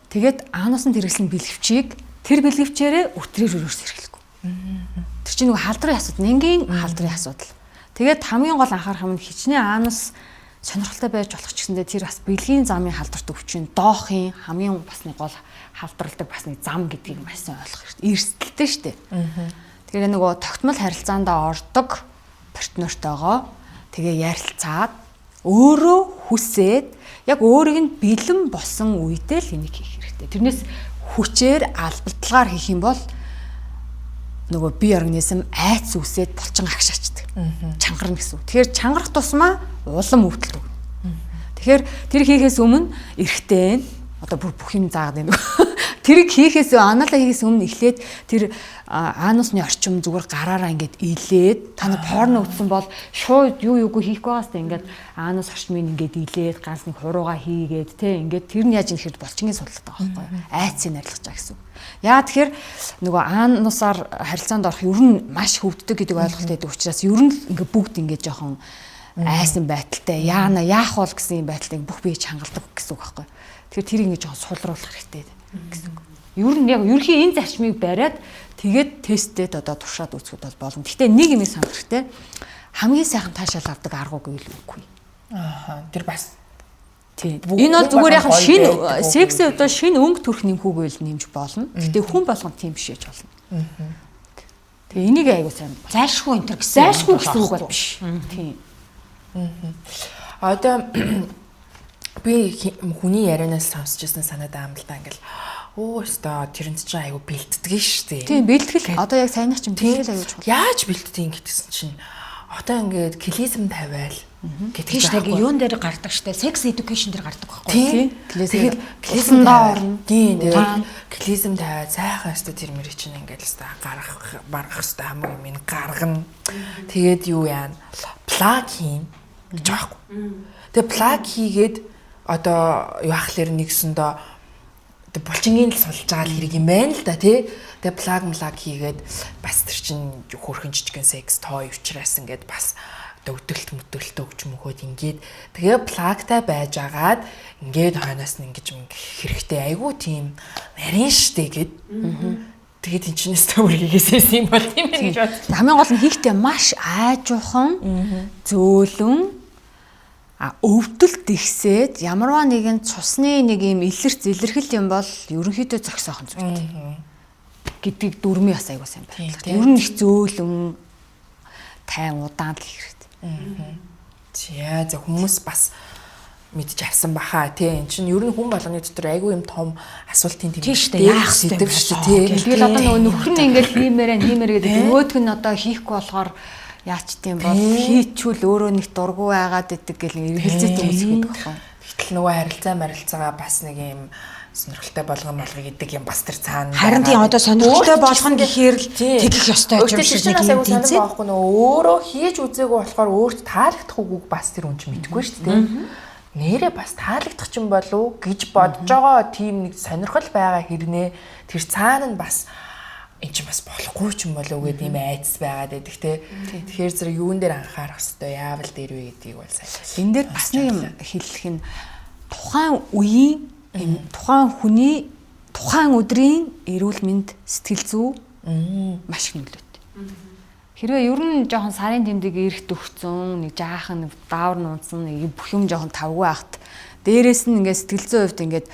Speaker 2: Тэгээд анус нь хэрэглэсэн бэлгэвчийг тэр бэлгэвчээрээ өтрээр өрөөс хэрэглэхгүй. Тэр чинь нөгөө халдрын асуудал, энгийн халдрын асуудал. Тэгээд хамгийн гол анхаарах юм нь хичнээн анус сонирхолтой байж болох ч гэсэндээ тэр бас бэлгийн замын халдварт өвчин доохын хамгийн бас нэг гол халдварладаг бас нэг зам гэдгийг маш сайн ойлгох хэрэгтэй. Эрсдэлтэй шүү дээ. Тэгэхээр нөгөө тогтмол харилцаанд ордог партнертойгоо тэгээ ярилцаад өөрөө хүсээд яг өөрийг нь бэлэн болсон үедээ л энийг хийх хэрэгтэй. Тэрнээс хүчээр албадлагаар хийх юм бол нөгөө бие организм айц үсээд булчин агшаачдаг. Чангарна гэсэн. Тэгэхээр чангарах тусмаа улам өвдөлт өгнө. Тэгэхээр тэр хийхээс өмнө эрэгтэй одоо бүх юм заагаад байна. Тэрийг хийхээс анаалаа хийхээс өмнө эхлээд тэр анусны орчим зүгээр гараараа ингээд илээд та нар порно үзсэн бол шууд юугүй хийхгүй байгаас та ингээд анус орчмыг ингээд илээд ганц нэг хурууга хийгээд те ингээд тэр нь яаж юм гэхэд булчингийн судалдаг байгаа байхгүй юу? Айцыг нарилгаж байгаа гэсэн. Яа тэгэхээр нөгөө анусаар харилцаанд орох ер нь маш хөвддөг гэдэг ойлголт байдаг учраас ер нь ингээд бүгд ингээд жоохон айсан байдалтай яана яах бол гэсэн юм байдалтай бүх бие чангалдаг гэсэн үг байхгүй. Тэгэхээр тэрийг ингээд жоохон сулруулах хэрэгтэй гэсэн үг. Ер нь яг ерөнхийн энэ зарчмыг бариад тэгээд тестэд одоо туршаад үзэхэд бол болно. Гэхдээ нэг юм санах хэрэгтэй. Хамгийн сайхан таашаал авдаг аргуу гэвэл үгүй.
Speaker 1: Тэр бас
Speaker 2: тийм. Энэ бол зүгээр яг шинэ сексийн одоо шинэ өнгө төрх нэмхүүг байл нэмж болно. Гэтэ хүн болгон тийм биш яж болно. Тэгээ энийг айгуу сайн
Speaker 3: зайлшгүй энэ гэсэн
Speaker 2: үг бол биш. Тийм.
Speaker 1: Одоо би хүний ярианаас сонсчихсан санаад аам л та ингээл өстой тэрэнд чинь айгу бэлддэг шүү дээ.
Speaker 2: Тийм бэлтгэл одоо яг сайнах чинь бэлтгэл аяж чухал.
Speaker 1: Яаж бэлддэг гэдгсэн чинь одоо ингээд клизм тавиал
Speaker 3: гэдгийг яг юун дээр гардаг штэ секс education дээр гардаг байхгүй
Speaker 1: тийм. Тэгэхээр клизм орно. Тийм тэгээд клизм тавиад сайхан өстой тэр мэрийг чинь ингээд өстой гаргах өстой хамгийн минь гаргана. Тэгээд юу яана плаг хийн гэж аахгүй. Тэгээд плаг хийгээд одоо юу ахлаар нэгсэндээ булчингийн л сулж байгаа хэрэг юм байна л да тий. Тэгээ плаг хийгээд бас тэр чин хөрхөн жижигэн секс той учраас ингээд бас өдөлт өгч мөхөд ингээд тэгээ плагтай байж агаад ингээд хойноос нь ингэж хэрэгтэй айгу тийм нарийн штэ гэд. Тэгээд энэ чинээс төр хийгээсээс юм бол тийм ээ гэж бод.
Speaker 2: Хамгийн гол нь хийхдээ маш аажуухан зөөлөн өвдөлт ихсээд ямарваа нэгэн цусны нэг юм илэрхэл юм бол ерөнхийдөө зогсоохон зүйл гэдгийг дүрмээ бас аягүй сайн байна. Ер нь их зөөлөн тайн удаан л хэрэгтэй. За хүмүүс бас мэдж авсан баха тий. Энд чинь ер нь хүн болгоны дотор аягүй юм том асуултын
Speaker 3: тэмдэгтэй яах хэрэгтэй
Speaker 1: шүү тий.
Speaker 2: Тэгэл одоо нөгөө нөхөр нь ингээл хиймээрээ гэдэг нөгөөдг нь одоо хийхгүй болохоор яач тийм бол хийчүүл өөрөө нэг дургу байгаад идэг гэл эргэлзээтэй хүмүүс гэдэг байхгүй.
Speaker 1: Гэтэл нөгөө харилцаагаа бас нэг юм сонирхолтой болгоно гэдэг юм бас тэр цаана.
Speaker 3: Харин тийм одоо сонирхолтой болгоно гэхээр л тэгэх ёстой ч юм шиг нэг юм тийм
Speaker 1: байхгүй нөгөө өөрөө хийж үзээгүй болохоор өөрт таалагдах үгүйг бас тэр хүн ч мэдэхгүй шүү дээ. Нэрээ бас таалагдах ч юм болов гэж бодож байгаа тийм нэг сонирхол байгаа хэрнээ тэр цаана нь бас энэ ч бас болохгүй ч юм болов гэдэг юм айц байгаад байдаг те. Тэгэхээр зэрэг юун дээр анхаарах хэвээр яавал дээр вэ гэдгийг бол сайн.
Speaker 2: Энэ дээр бас нэг юм хэлэх нь тухайн үеийн тухайн хүний тухайн өдрийн эрүүл мэнд сэтгэл зүй маш их нөлөөтэй. Хэрвээ ер нь жоохон сарын тэмдэг эргт өгцөн нэг жаахан даавар нунцсан нэг бүх юм жоохон тавгүй ахт дээрээс нь ингээд сэтгэл зүйн хувьд ингээд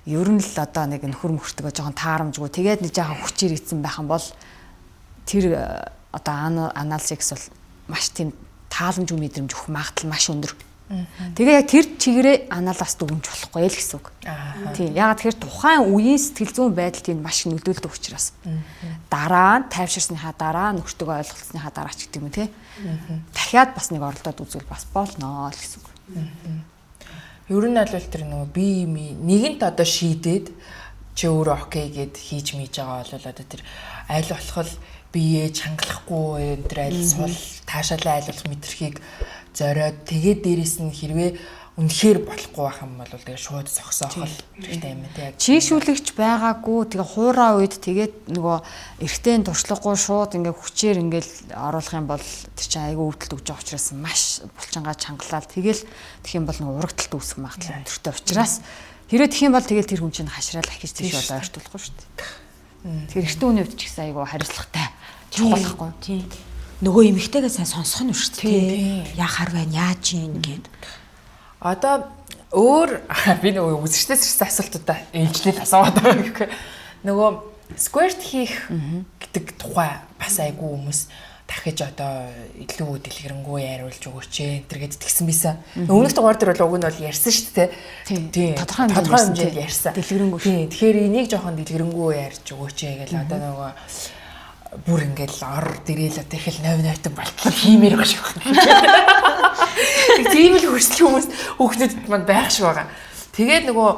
Speaker 2: ер нь л одоо нэг нөхөр мөхөртөгөө жоохон таарамжгүй тэгээд нэг жоохон хүчээр ийцэн байх юм бол тэр одоо анал секс бол маш тийм тааламжгүй мэдрэмж өгөх магадлал маш өндөр. Тэгээ яг тэр чигээрээ аналаас дүгнж болохгүй л гэсэн үг. Тийм. Ягаад тэгэхээр тухайн үеийн сэтгэл зүйн байдал тийм маш нөлөөлдөг учраас. Дараа тайвширсныхаа дараа нөхөртөгөө ойлголцсныхаа дараа ч гэдэг юм тий. Дахиад бас нэг оролдоод үзвэл бас болно л гэсэн үг.
Speaker 1: Ер нь аль тэр нөгөө би нэгэнт одоо шийдээд чи өөрөө окей гэд хийж мийж байгаа бол одоо тэр аль болох бие чангалахгүй энэ аль сул таашаалаа айлуулах мэдрхийг зориод тэгээд дээрэс нь хэрвээ үнэхээр болохгүй байх юм бол тэгээ шууд зогсоохол хэрэгтэй юм тий.
Speaker 2: Чийшүүлэгч байгаагүй тэгээ хуураа үед тэгээд нөгөө эргэтэй туршлагагүй шууд ингээ хүчээр ингээл оруулах юм бол тэр чинь айгүй өвдөлт өгж байгаа учраас маш булчингаа чангалаад тэгэл тэгэх юм бол нөгөө урагталт үүсэх магадлал өндөртэй учраас хэрэг тэгэх юм бол тэгэл тэр хүн чинь хашраал ахиж тийш болоо ойртуулахгүй шүү дээ. Тэр эргэтэй хүний хувьд ч гэсэн айгүй хариуцлагатай чухалхгүй.
Speaker 3: Тийм. Нөгөө эмэгтэйгээ сайн сонсох нь шүү дээ. Яахаар байна, яаж ийн гэд.
Speaker 1: Одоо өөр би нөгөө үзэгчдээс ирсэн асуултуудаа ээлжлэл асууад байгаа гэхгүй. Нөгөө squirt хийх гэдэг тухай бас айгүй хүмүүс дахиж одоо илүү дэлгэрэнгүй яриулж өгөөч энэ гэд тэгсэн байсан. Өмнөх дугаар дээр бол уг нь бол ярьсан шүү дээ. Тийм. Тодорхой хэмжээнд ярьсан.
Speaker 2: Дэлгэрэнгүй.
Speaker 1: Тийм. Тэгэхээр энийг жоохон дэлгэрэнгүй ярьж өгөөч гэл одоо нөгөө бүр ингээл ор дэрэл одоо их л новитан болтлоо хиймээр байгаа шиг байна. Тийм л хөрсөл хүмүүс хүүхдүүд манд байх шиг байгаа. Тэгээд нөгөө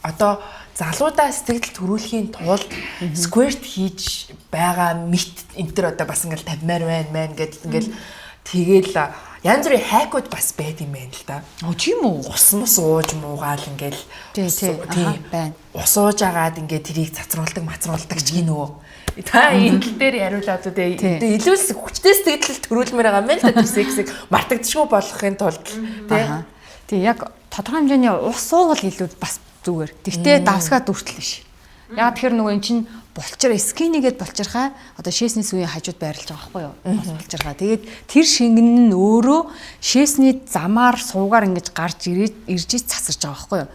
Speaker 1: одоо залуудаа сэтгэл төрүүлэхийн тулд squirt хийж байгаа мэт энэ төр одоо бас ингээл 50-аар байна гэдэл ингээл тэгэл янз бүрийн хайкууд бас байд юм байна л да.
Speaker 2: Тийм үү?
Speaker 1: Ус мус ууж муугаал ингээл
Speaker 2: тийм байна.
Speaker 1: Ус ууж агаад ингээд тэрийг мацруулдаг ч гин нөгөө. Та энэ тал дээр яриулаад үү илүү хүчтэй сэтгэл төрүүлмээр байгаа юм байна л да тэр сексийг мартагдчихгүй болохын тулд
Speaker 2: тий яг тодорхой хэмжээний ус уугал илүү бас зүгээр. Тэгтээ давсгаа дүртэл биш. Яг тэгэхээр нөгөө эн чинь булчир скинигээд булчирхаа одоо шээсний сүвийн хажууд байрлаж байгаа байхгүй юу? Булчирхаа. Тэгээд тэр шингэн нь өөрөө шээсний замаар суугаар ингэж гарч ирж цасарч байгаа байхгүй юу?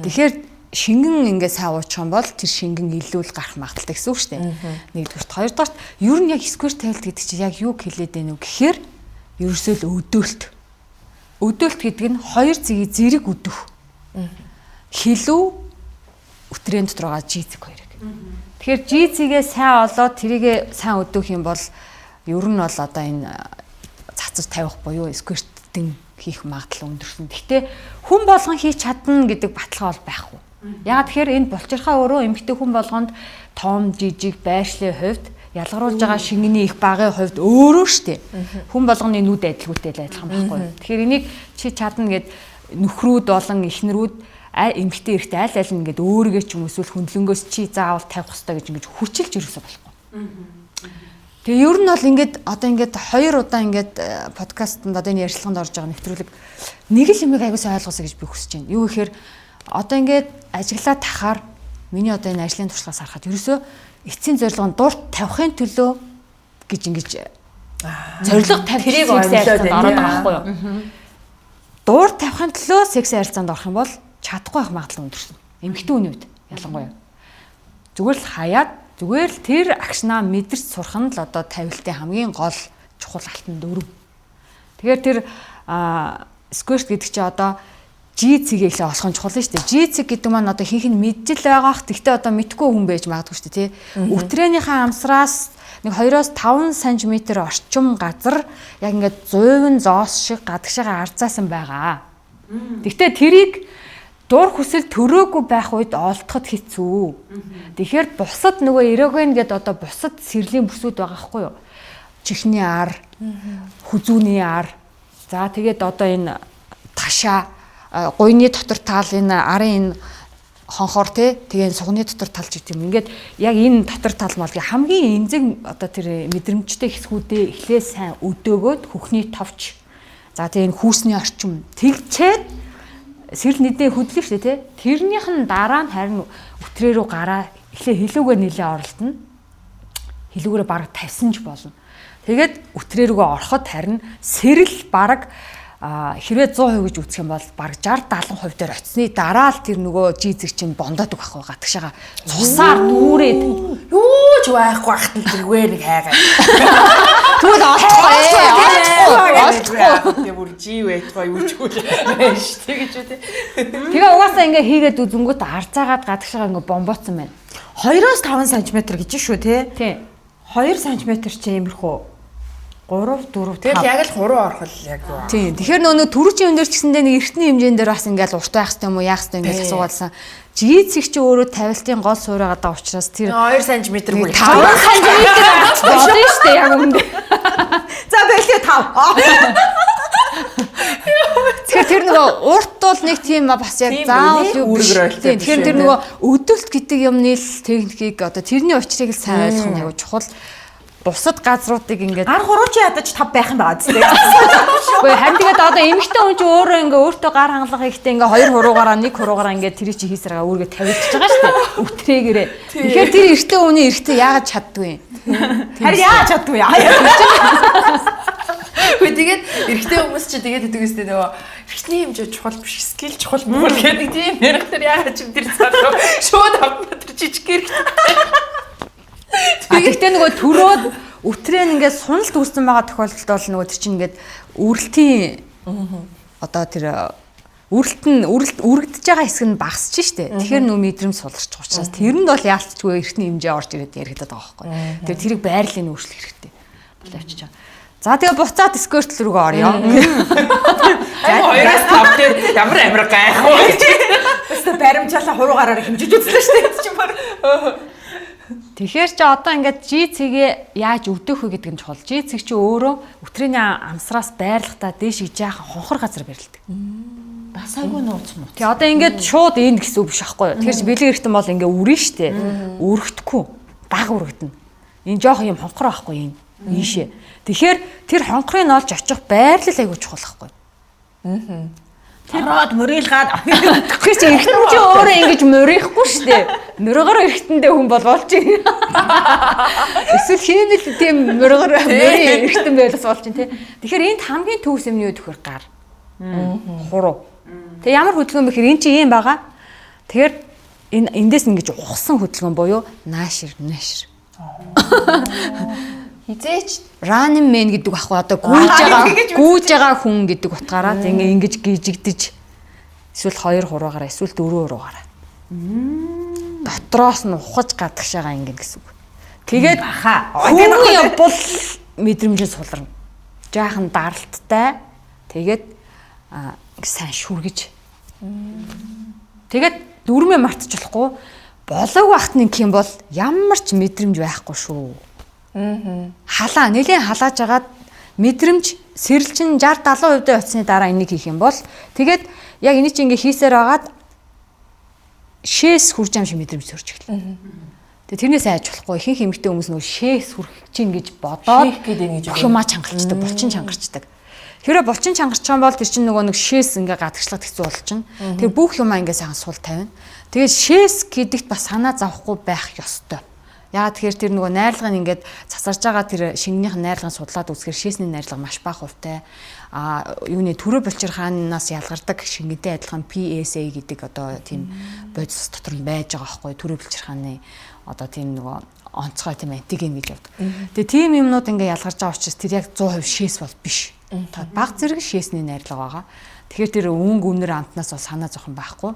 Speaker 2: Тэгэхээр шингэн ингээ сайн уучих юм бол тэр шингэн илүү л гарах магадaltaй гэсэн үг шүү дээ. Нэгдүгürt, хоёрдугаарт ер нь яг squirt tile гэдэг чинь яг юу хэлээд байна вэ гэхээр ерөөсөө л өдөөлт. Өдөөлт гэдэг нь хоёр зэгийг зэрэг өдөх. Хилүү өтрийн дотор байгаа жизэг хоёрыг. Тэгэхээр жизэгээ сайн олоод тэрийгэ сайн өдөх юм бол ер нь бол одоо энэ цацаж тавих буюу squirt-ийн хийх магадлал өндөрсөн. Гэхдээ хүн болгон хийж чадна гэдэг баталгаа бол байхгүй. Яг тэгэхээр энэ булчирхаа өөрөө эмэгтэй хүн болгонд том жижиг байршлын хувьд ялгаруулж байгаа шингэний их багын хувьд өөрөө штэ. Хүн болгоны нүд адилгүйтэй л адилхан байхгүй. Тэгэхээр энийг чи чадна гэд нөхрүүд болон эхнэрүүд эмэгтэй эрэгтэй аль аль нэгэд өөригөө ч юм эсвэл хөндлөнгөөс чи заавал тавих хэрэгтэй гэж ингэж хүчилж ерөөсөө болохгүй. Тэгээ ер нь бол ингээд одоо ингээд 2 удаа ингээд подкастт одоо энэ ярилцлаганд орж байгаа нэвтрүүлэг нэг л юмыг аягуулсан ойлгосоо гэж би хүсэж байна. Юу гэхээр одоо ингээд ажиглаа тахаар миний одоо энэ ажлын туршлагаас харахад ерөөсөө эцсийн зорилго нь дурт тавихын төлөө гэж ингэж зорилго тавих секс харилцаанд ороод байгаа байхгүй юу? Дурт тавихын төлөө секс харилцаанд орох юм бол чадахгүй байх магадлал өндөрсөн. Эмэгтэй хүний үед ялангуяа. Зүгээр л хаяад зүгээр л тэр агшнаа мэдэрч сурах нь л одоо тавилтын хамгийн гол чухал алтан дөрөв. Тэгэхээр тэр squirt гэдэг чинь одоо G-цэгийг л олох нь чухал шүү дээ. G-цэг гэдэг маань одоо хийх нь мэджил байгаах. Тэгтээ одоо мэдгүй хүн байж магадгүй шүү дээ, тий. Өтрээнийхээ амсраас нэг 2-5 см орчим газар яг ингээд 100 зоос шиг гадагшаага арзаасан байгаа. Тэгтээ тэрийг дур хүсэл төрөөгүй байх үед олдоход хэцүү. Тэгэхээр бусад нөгөө эроген гэдэг одоо бусад сэрлийн бүсүүд байгаа хгүй юу? Чихний ар, хүзүүний ар. За тэгээд одоо энэ ташаа, гуйны дотор таал энэ арын энэ хонхоор тэгээ сугны дотор талж гэдэг юм. Ингээд яг энэ дотор тал малгийн хамгийн энзэг одоо тэр мэдрэмжтэй хэсгүүдээ эхлээ сайн өдөөгөөд хөхний товч. За тэгээ энэ хүүсний орчим тэгчээд сэрэл нэдээ хөдлөв шүү дээ, тий. Тэрнийх нь дараа нь харин өтрөө рүү гараа эхлээ хилүүгээ нэлээ оролдоно. Хилүүгээрээ бараг тавьсанж болно. Тэгээд өтрөө рүүгээ ороход харин сэрэл бараг хэрвээ 100% гэж үзэх юм бол бараг 60-70% дээр очисны дараа л тэр нөгөө жизэг чинь бондоодог байхгүй гадагшаага цусаар дүүрээд
Speaker 1: юу ч байхгүй ахтал тэргээр нэг хайгаа.
Speaker 2: Тэгвэл олдохгүй.
Speaker 1: Тэгээ бүр жив ээдгүй юу ч үгүй байж тэг гэж үү.
Speaker 2: Тэгээ угаасаа ингээ хийгээд үзэнгүүт арцаагаад гадагшаага ингээ бомбооцсон байна.
Speaker 3: 2-5 см гэж шүү тий.
Speaker 2: Тий.
Speaker 3: 2 см чи иймэрхүү 3-4
Speaker 1: тэгэл яг л 3 орох л яг юу.
Speaker 2: Тийм. Тэгэхээр нөгөө төрүүчийн өндөр ч гэсэндээ нэг эртний хэмжээнд дээр бас ингээл урт байх хэрэгтэй юм уу, яах хэрэгтэй ингээд асуугаалсан. Жийцэг чи өөрөө тавилтын гол суурь байгаа учраас тэр
Speaker 1: 2 см бүр
Speaker 2: 5 см болно шүү дээ яг өмнө.
Speaker 3: За байлээ 5.
Speaker 2: Тэгэхээр тэр нөгөө урт бол нэг тийм бас яг заавал юу
Speaker 1: үүрэг.
Speaker 2: Тэгэхээр тэр нөгөө өдөлт гэдэг юмны л техникийг одоо тэрний учрыг л сайн ойлгох нь аягүй чухал. Бусад газруудыг ингээд
Speaker 3: Ар хурууч ядаж 5 байх юм байгаа зү.
Speaker 2: Үгүй харин тэгээд одоо эмэгтэй хүн чинь өөрөө ингээ өөртөө гар хангалах ихтэй ингээ 2 хуруугаараа 1 хуруугаараа ингээ тэр чи хийсараа өөргөө тавьчихж байгаа шүү дээ. Үтрэгээрээ. Тэгэхээр тэр эртний хүний эртээ яагаад чаддгүй юм?
Speaker 3: Харин яаж чаддгүй яа.
Speaker 1: Үгүй тэгээд эрэгтэй хүмүүс чи тэгээд хэдэг үстэй нөгөө эрэгний хэмжээ чухал биш, скил чухал мөн гэдэг тийм ярих тэр яагаад ч тэр цаашаа шууд авах тэр жижиг эрэгтэй.
Speaker 2: Гэхдээ нөгөө төрөөд өтрэн ингээд суналт үүссэн байгаа тохиолдолд бол нөгөө тэр чинь ингээд үрэлтийн одоо тэр үргэлдэж байгаа хэсэг нь багасч штэ. Тэгэхээр нөгөө мэдрэмж суларч байгаа учраас тэрэнд бол яалтчгүй эртний хэмжээ орж ирээд яригдаад байгаа байхгүй. Тэр тэрийг байрлалын өөрчлөх хэрэгтэй. Бол авчиж байгаа. За тэгээ буцаад скерт рүүгээ орё.
Speaker 1: Хоёроос тав дээр ямар амир гайхав.
Speaker 3: Өстө баримжаалаа хуруугаараа хэмжиж үзлээ штэ.
Speaker 2: Тэгэхээр чи одоо ингээд G-цэгээ яаж өвдөх вэ гэдэг нь чухал. G-цэг чи өөрөө өтрийний амсраас байрлахтаа дээш иж яах хонхор газар байрладаг.
Speaker 3: Бас айгүй нууц муу.
Speaker 2: Тэгээ одоо ингээд шууд энд гэсэн үг биш аахгүй юу. Тэгэхээр чи бэлэг эргэтэн бол ингээд үрэн штэ. Үргэтгэхгүй. Баг үргэтнэ. Энэ жоох юм хонхор байхгүй юм. Ийшээ. Тэгэхээр тэр хонхрыг олж очих байрлал айгүй чухал аахгүй юу.
Speaker 3: Тараад мөрөөлгаад
Speaker 2: тэгэхээр чи эргэтэн чи өөрөө ингэж мөрөхгүй шүү дээ. Мөрөгөр эргэтэндээ хүн бол болж байна. Эсвэл хин л тийм мөрөгөр эргэтэн байлаас болж байна те. Тэгэхээр энд хамгийн төвс юм юу гэхээр гар. Хуруу. Тэгээ ямар хөдөлгөөн бэхээр эн чи ийм байгаа. Тэгэхээр энэ эндээс ингэж ухсан хөдөлгөөн буюу наашир. Хизээч running man гэдэг ахгүй одоо гүйж байгаа хүн гэдэг утгаараа ингэж гижигдэж эсвэл 2 хуруугаараа эсвэл 4 хуруугаараа дотроос нь ухаж гадагшаага ингэ гэсэн үг. Тэгээд хүний бол мэдрэмжээ сулрна. Жаахан даралттай тэгээд сайн шүргэж. Тэгээд дүрмээ мартчихлахгүй болоог багтны юм бол ямар ч мэдрэмж байхгүй шүү. Халаа нэлийн халааж агаад мэдрэмж сэрэлчин 60-70% очсны дараа энийг хийх юм бол тэгээд яг энийг чи ингээ хийсээр агаад шээс хүрж юм шиг мэдрэмж төрж эхэлнэ. Тэгээд тэрнээс айж болохгүй ихэнх эмэгтэй хүмүүс нөгөө шээс хүрэх чинь гэж бодоод бүх юмаа чангарчдаг, булчин чангарчдаг. Хэрэг булчин чангарч байгаа бол тэр чинь нөгөө нэг шээс ингээ гадагшлаад хэцүү болчихно. Тэр бүх юмаа ингээ сайхан сул тавина. Тэгээд шээс гэдэгт бас санаа зовхгүй байх ёстой. Яагаад тэгэхээр тэр нөгөө найрлагын ингээд цасарж байгаа тэр шингэнийх найрлагын судлаад үзэхээр шээсний найрлага маш бага хувьтай. Юуны төрөө булчир хаанаас ялгардаг шингэнтэй адилхан PSA гэдэг одоо тийм бодис дотор нь байж байгаа байхгүй төрөө булчир хааны одоо тийм нөгөө онцгой тийм антиген гэж явдаг. Тэгээ тийм юмнууд ингээд ялгарч байгаа учраас тэр яг 100% шээс бол биш. Бага зэрэг шээсний найрлага байгаа. Тэгэхээр тэр өнгө үнэр амтнаас бол санаа зовхон байхгүй.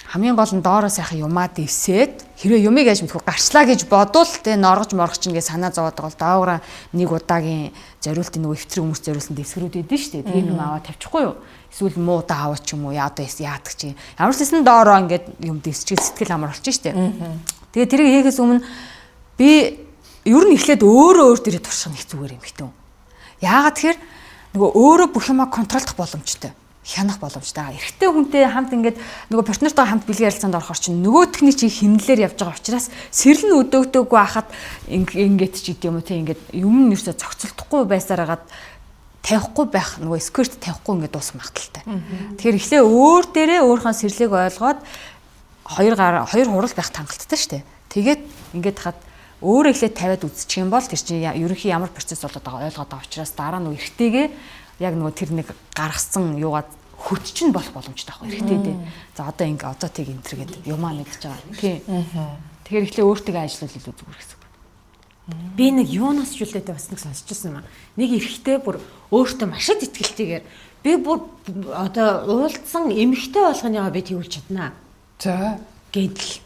Speaker 2: Хамгийн гол нь доороо сайхан юмаа дэвсээд хэрвээ юмыг яаж мэдгүй гарчлаа гэж бодвол тэ норгож моргоч ингээ санаа зовоод байгаа бол доогоороо нэг удаагийн зориултын нөгөө өвтрэг хүмүүс зориулсан дэвсгэрүүд өгдөн шүү дээ. Тийм юм аваад тавьчихгүй юу? Эсвэл муу даавал ч юм уу яадаг чи. Ямар ч гэсэн доороо ингээ юм дэвсчихэд сэтгэл амар болчих шүү дээ. Тэгээ тэрийг хийхээс өмнө би ер нь эхлээд өөрөө дээрээ турших нь хэцүүгээр юм хитэн. Яагаад тэгэхээр нөгөө өөрөө бүх юмаа контролдох боломжтой. Хянах боломжтой. Эрэгтэй хүнтэй хамт ингээд нөгөө партнертойгоо хамт бэлгийн ярилцаанд орохоор чинь нөгөөтхний чи хэмнэлээр явж байгаа учраас сэрэл нь өдөөгдөөгүй хахад ингээд ч гэдэг юм уу те ингээд юм нь ерөөсө зохицолдохгүй байсараад тавихгүй байх нөгөө скерт тавихгүй ингээд дуусах магадaltaй. Тэгэхээр эхлээ өөр дээрээ өөрийнхөө сэрлийг ойлгоод хоёр хурал байх хангалттай шүү дээ. Тэгээд ингээд хаад өөрөө эхлээ тавиад үзчих юм бол тэр чинь ерөнхий ямар процесс болоод байгаа ойлгоод байгаа учраас дараа нь эрэгтэйгээ яг нөгөө тэр нэг гаргасан юугаад хөт чинь болох боломжтой байхгүй эрэгтэй дээ. За одоо ингээ одоо тийг энэ төр гэдэг юмаа мэдчихэж байгаа. Тийм. Тэгэхээр эхлээ өөртөө ажиллавал илүү зүгээр гэсэн.
Speaker 3: Би нэг юунаас ч үлдээдээ бас нэг сонсчихсан юм аа. Нэг эрэгтэй бүр өөртөө маш их итгэлтэйгээр би бүр одоо уулдсан эмэгтэй болгоныгоо би тэгүүлж чаднаа.
Speaker 1: За
Speaker 3: гэдэл